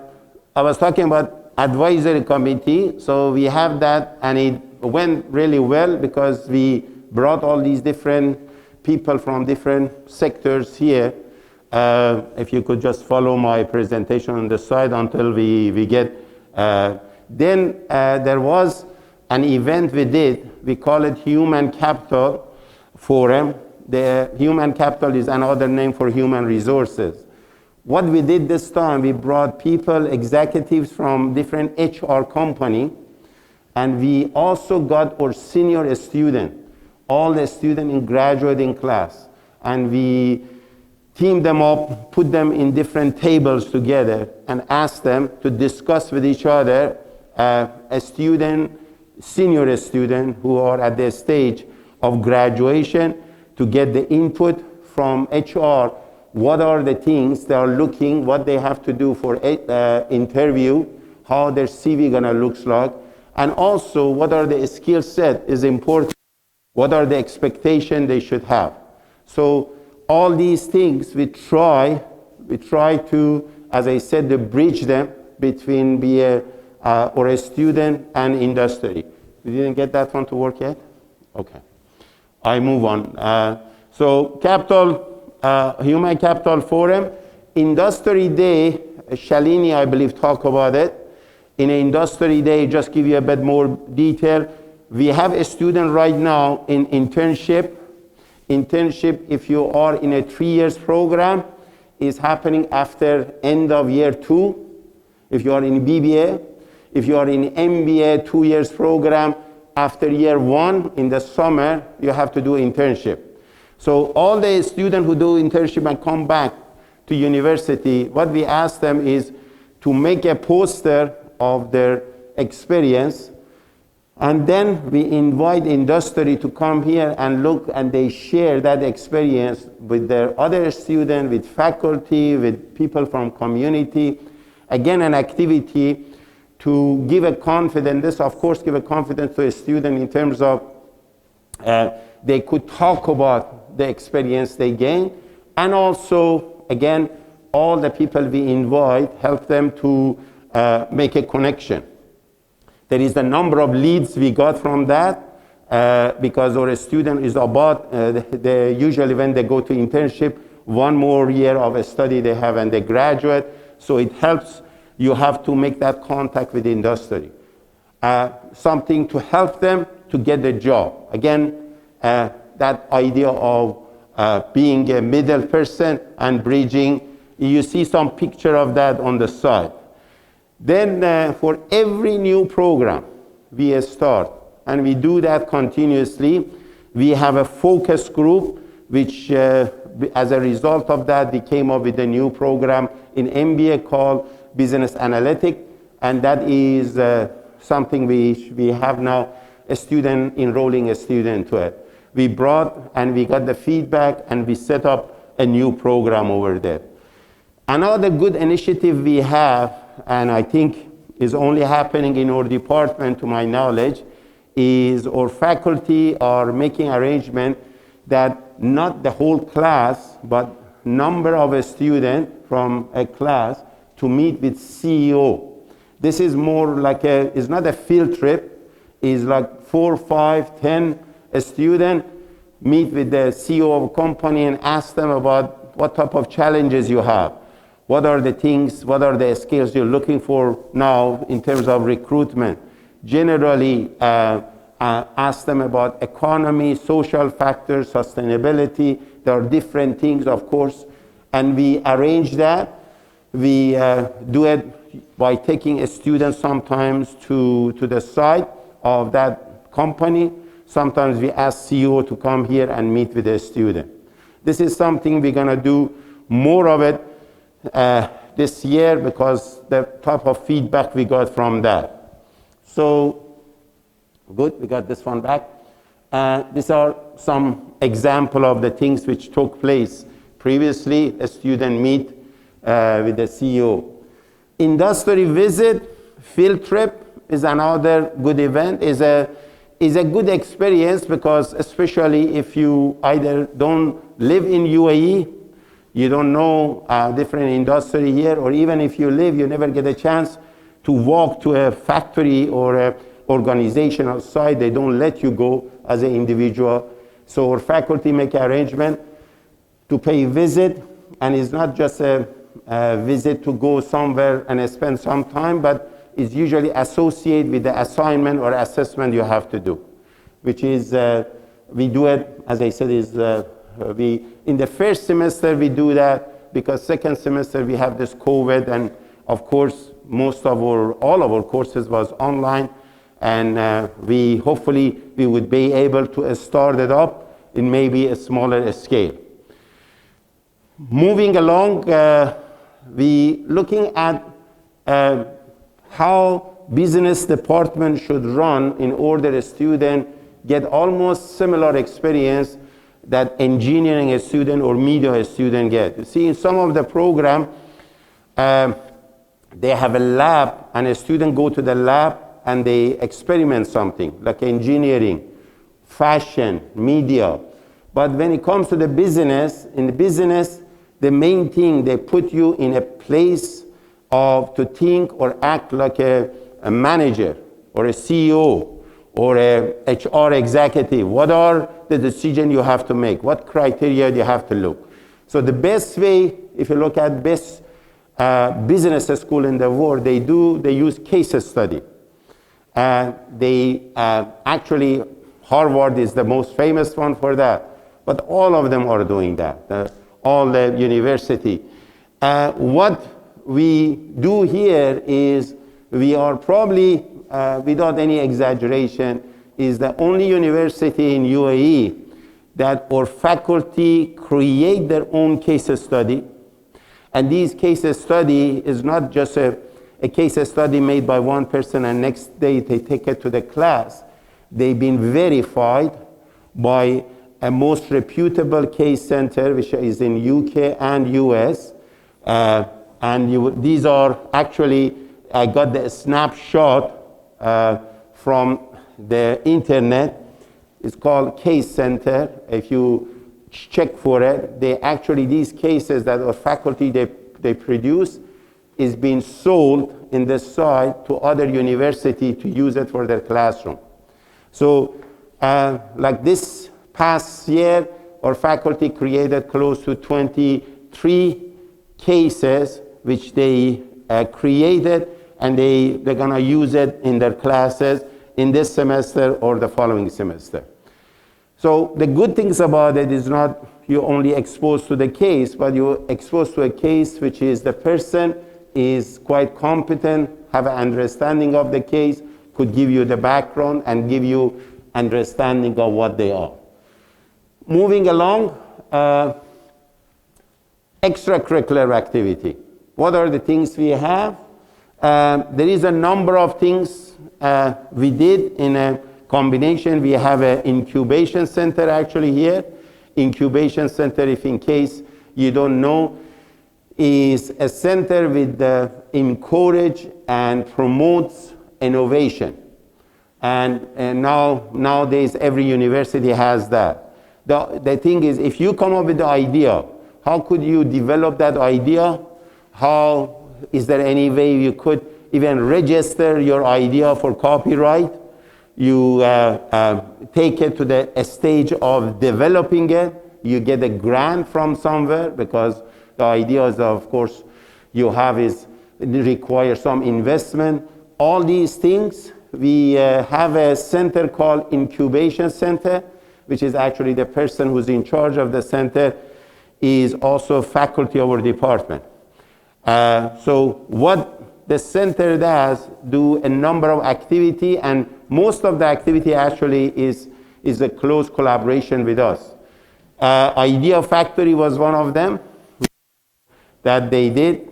was talking about advisory committee. So we have that, and it went really well because we brought all these different people from different sectors here. If you could just follow my presentation on the side until we get. Then there was an event we did. We call it Human Capital Forum. The human capital is another name for human resources. What we did this time, we brought people, executives from different HR company, and we also got our senior student, all the students in graduating class, and we teamed them up, put them in different tables together, and asked them to discuss with each other a student, senior student who are at the stage of graduation, to get the input from HR. What are the things they are looking, what they have to do for interview, how their CV gonna look like, and also what are the skill set is important, what are the expectations they should have. So all these things we try to, as I said, to bridge them between or a student and industry. We didn't get that one to work yet? Okay. I move on. So Human Capital Forum, Industry Day, Shalini, I believe, talked about it. In an Industry Day, just give you a bit more detail. We have a student right now in internship. Internship, if you are in a 3 years program, is happening after end of year 2. If you are in BBA, if you are in MBA 2 years program, after year 1 in the summer, you have to do internship. So all the students who do internship and come back to university, what we ask them is to make a poster of their experience, and then we invite industry to come here and look, and they share that experience with their other students, with faculty, with people from community. Again, an activity to give a confidence, this of course give a confidence to a student in terms of they could talk about the experience they gain, and also, again, all the people we invite, help them to make a connection. There is a number of leads we got from that. because our student is about, they usually when they go to internship, 1 more year of a study they have and they graduate. So it helps, you have to make that contact with the industry. Something to help them to get a job. Again, that idea of being a middle person and bridging, you see some picture of that on the side. Then for every new program we start, and we do that continuously, we have a focus group, which as a result of that, we came up with a new program in MBA called Business Analytics, and that is something we have now a student enrolling a student to it. We brought and we got the feedback and we set up a new program over there. Another good initiative we have, and I think is only happening in our department to my knowledge, is our faculty are making arrangement that not the whole class, but number of a student from a class to meet with CEO. This is more like it's not a field trip, it's like 4, 5, 10 a student meet with the CEO of a company and ask them about what type of challenges you have. What are the things, what are the skills you're looking for now in terms of recruitment? Generally, ask them about economy, social factors, sustainability. There are different things, of course, and we arrange that. We do it by taking a student sometimes to the site of that company. Sometimes we ask CEO to come here and meet with a student. This is something we're gonna do more of it this year because the type of feedback we got from that. So, good, we got this one back. These are some example of the things which took place previously. A student meet with the CEO. Industry visit, field trip is another good event, is a good experience because especially if you either don't live in UAE, you don't know different industry here, or even if you live, you never get a chance to walk to a factory or a organizational site. They don't let you go as an individual. So our faculty make an arrangement to pay a visit, and it's not just a visit to go somewhere and spend some time, but is usually associated with the assignment or assessment you have to do, which is, we do it, as I said, is in the first semester we do that because second semester we have this COVID, and of course all of our courses was online, and we hopefully we would be able to start it up in maybe a smaller scale. Moving along, we looking at how business department should run in order a student get almost similar experience that engineering a student or media student get. You see, in some of the program, they have a lab, and a student go to the lab and they experiment something like engineering, fashion, media. But when it comes to the business, in the business, the main thing, they put you in a place to think or act like a manager or a CEO or a HR executive. What are the decisions you have to make? What criteria do you have to look? So the best way, if you look at best business school in the world, they use case study. Actually, Harvard is the most famous one for that, but all of them are doing that, all the university. What we do here is we are probably, without any exaggeration, is the only university in UAE that our faculty create their own case study. And these case study is not just a case study made by one person and next day they take it to the class. They've been verified by a most reputable case center, which is in UK and US. These are actually, I got the snapshot from the internet. It's called Case Center. If you check for it, these cases that our faculty they produce is being sold in the site to other university to use it for their classroom. So Like this past year, our faculty created close to 23 cases which they created, and they're going to use it in their classes in this semester or the following semester. So the good things about it is not you're only exposed to the case, but you're exposed to a case which is the person is quite competent, have an understanding of the case, could give you the background and give you understanding of what they are. Moving along, extracurricular activity. What are the things we have? There is a number of things we did in a combination. We have an incubation center actually here. Incubation Center, if in case you don't know, is a center with encourage and promotes innovation. And nowadays every university has that. The thing is, if you come up with the idea, how could you develop that idea? How is there any way you could even register your idea for copyright? You take it to the stage of developing it. You get a grant from somewhere, because the ideas, of course, you have is require some investment. All these things, we have a center called Incubation Center, which is actually the person who's in charge of the center is also faculty of our department. So what the center does, do a number of activity, and most of the activity actually is a close collaboration with us. Idea Factory was one of them that they did,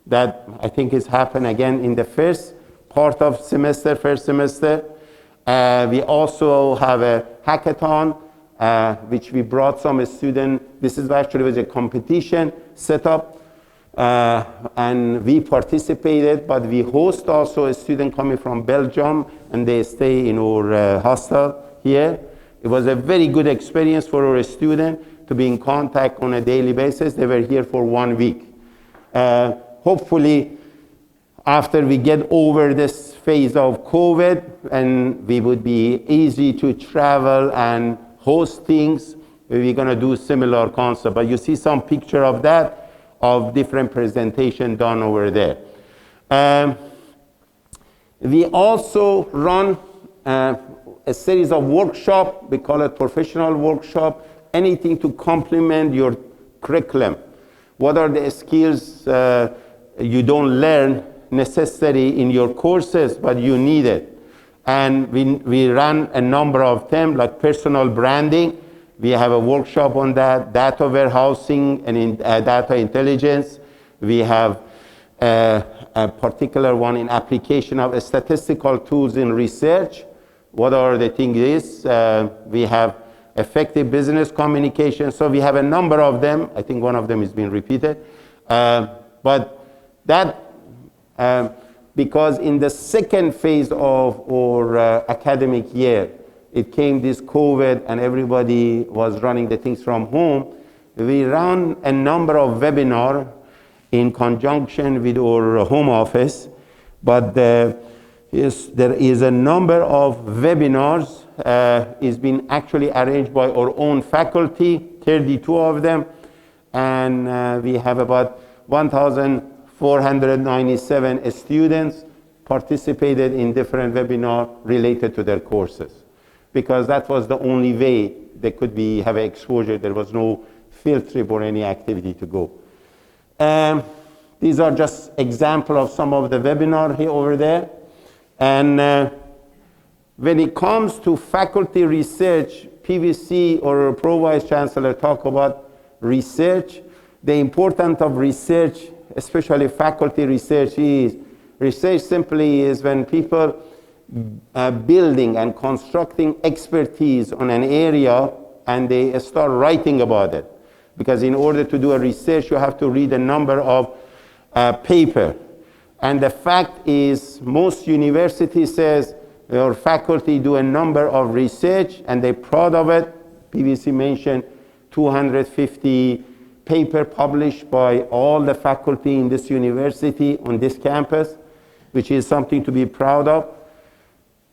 that I think has happened again in the first part of first semester. We also have a hackathon, which we brought some students. This is actually was a competition set up. And we participated, but we host also a student coming from Belgium, and they stay in our hostel here. It was a very good experience for our student to be in contact on a daily basis. They were here for 1 week. Hopefully, after we get over this phase of COVID, and we would be easy to travel and host things, we're going to do similar concept. But you see some picture of that, of different presentation done over there. We also run a series of workshops. We call it professional workshop, anything to complement your curriculum. What are the skills you don't learn necessary in your courses, but you need it? And we run a number of them, like personal branding. We have a workshop on that, data warehousing and data intelligence. We have a particular one in application of statistical tools in research. What are the things is? We have effective business communication. So we have a number of them. I think one of them is being repeated. But that, because in the second phase of our academic year, it came this COVID and everybody was running the things from home. We ran a number of webinars in conjunction with our home office, but there is a number of webinars is been actually arranged by our own faculty, 32 of them, and we have about 1,497 students participated in different webinars related to their courses, because that was the only way they could have exposure. There was no field trip or any activity to go. These are just examples of some of the webinars here over there. And when it comes to faculty research, PVC or Pro Vice Chancellor talk about research. The importance of research, especially faculty research, is research simply is when people building and constructing expertise on an area and they start writing about it. Because in order to do a research, you have to read a number of paper. And the fact is, most universities says your faculty do a number of research and they're proud of it. PVC mentioned 250 paper published by all the faculty in this university on this campus, which is something to be proud of.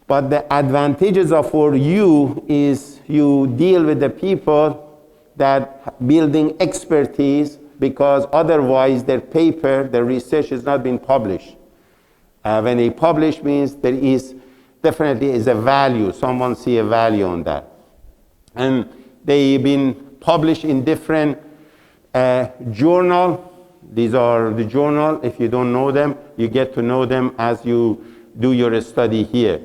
But the advantages of for you is you deal with the people that building expertise, because otherwise their paper, their research is not being published. When they publish means there is definitely is a value, someone see a value on that. And they've been published in different journal. These are the journal. If you don't know them, you get to know them as you do your study here.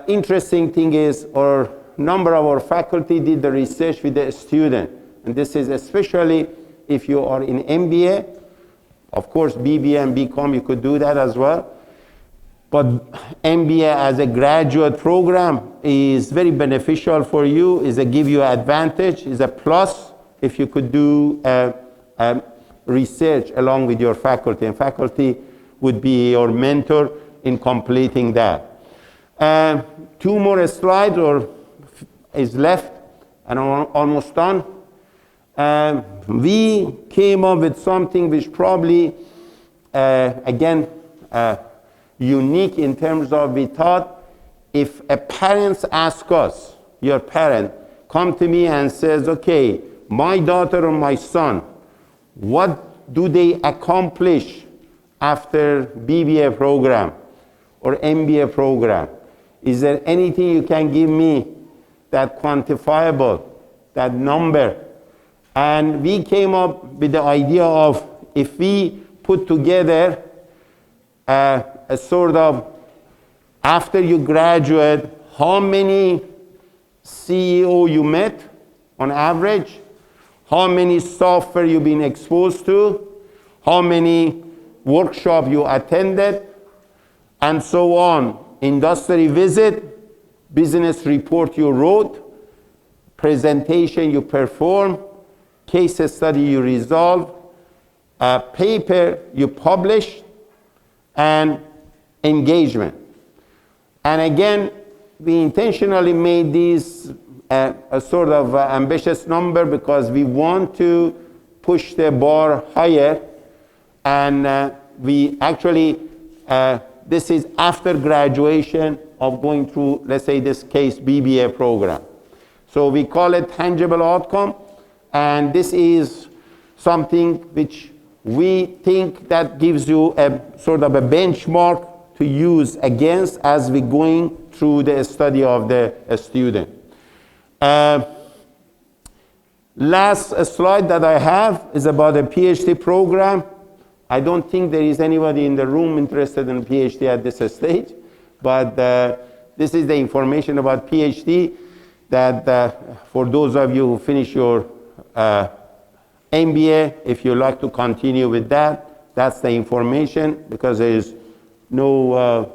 Interesting thing is our number of our faculty did the research with the student. And this is especially if you are in MBA. Of course, BBA and BCom, you could do that as well. But MBA as a graduate program is very beneficial for you, is a give you advantage, is a plus if you could do research along with your faculty. And faculty would be your mentor in completing that. 2 more slides is left, and I'm almost done. We came up with something which probably, again, unique in terms of we thought if a parent asks us, your parent, come to me and says, okay, my daughter or my son, what do they accomplish after BBA program or MBA program? Is there anything you can give me that quantifiable, that number? And we came up with the idea of if we put together a sort of, after you graduate, how many CEO you met on average, how many software you've been exposed to, how many workshops you attended, and so on. Industry visit, business report you wrote, presentation you performed, case study you resolved, paper you published, and engagement. And again, we intentionally made these a sort of ambitious number because we want to push the bar higher. And we actually, this is after graduation of going through, let's say this case, BBA program. So we call it tangible outcome. And this is something which we think that gives you a sort of a benchmark to use against as we're going through the study of the student. Last slide that I have is about a PhD program. I don't think there is anybody in the room interested in PhD at this stage, but this is the information about PhD that for those of you who finish your MBA, if you like to continue with that, that's the information, because there is no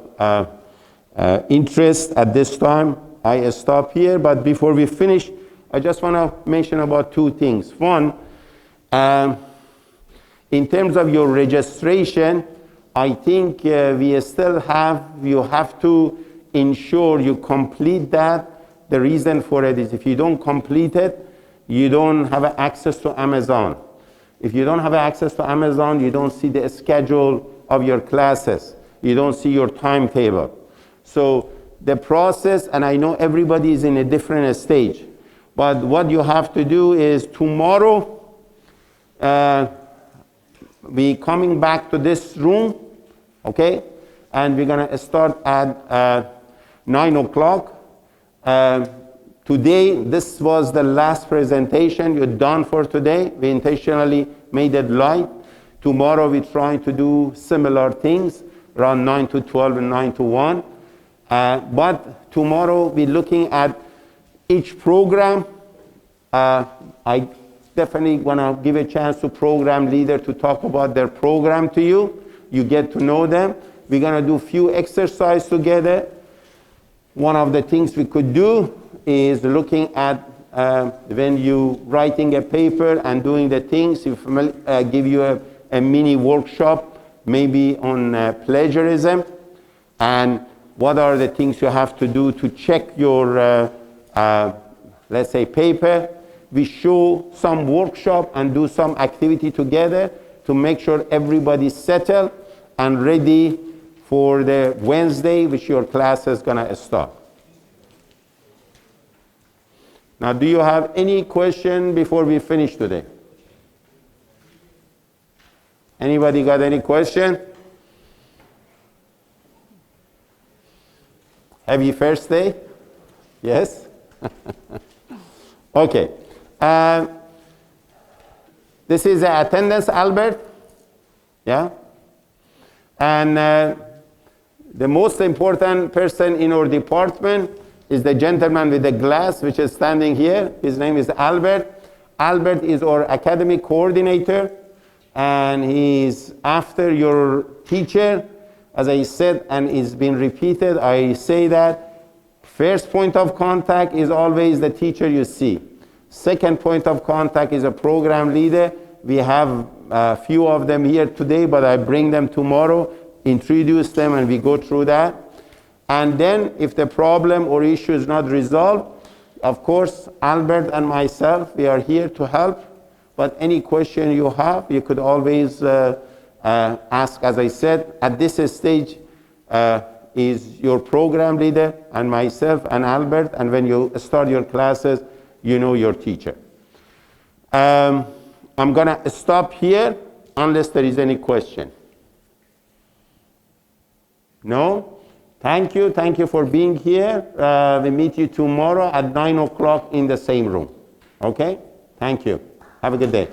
interest at this time. I stop here, but before we finish, I just want to mention about 2 things. One, in terms of your registration, I think we still have, you have to ensure you complete that. The reason for it is if you don't complete it, you don't have access to Amazon. If you don't have access to Amazon, you don't see the schedule of your classes. You don't see your timetable. So the process, and I know everybody is in a different stage, but what you have to do is tomorrow, we coming back to this room, okay? And we're gonna start at 9 o'clock. Today, this was the last presentation you're done for today. We intentionally made it light. Tomorrow, we're trying to do similar things, around 9 to 12 and 9 to 1. But tomorrow, we're looking at each program. I definitely want to give a chance to program leader to talk about their program to you. You get to know them. We're going to do a few exercises together. One of the things we could do is looking at when you writing a paper and doing the things, give you a mini workshop, maybe on plagiarism, and what are the things you have to do to check your, let's say, paper. We show some workshop and do some activity together to make sure everybody's settled and ready for the Wednesday, which your class is going to start. Now, do you have any question before we finish today? Anybody got any question? Happy first day? Yes? Okay. This is attendance, Albert. Yeah? And the most important person in our department is the gentleman with the glass, which is standing here. His name is Albert. Albert is our academic coordinator, and he's after your teacher. As I said, and it's been repeated, I say that first point of contact is always the teacher you see. Second point of contact is a program leader. We have a few of them here today, but I bring them tomorrow, introduce them, and we go through that. And then if the problem or issue is not resolved, of course, Albert and myself, we are here to help. But any question you have, you could always ask. As I said, at this stage is your program leader and myself and Albert, and when you start your classes, you know your teacher. I'm going to stop here unless there is any question. No? Thank you. Thank you for being here. We meet you tomorrow at 9 o'clock in the same room. Okay? Thank you. Have a good day.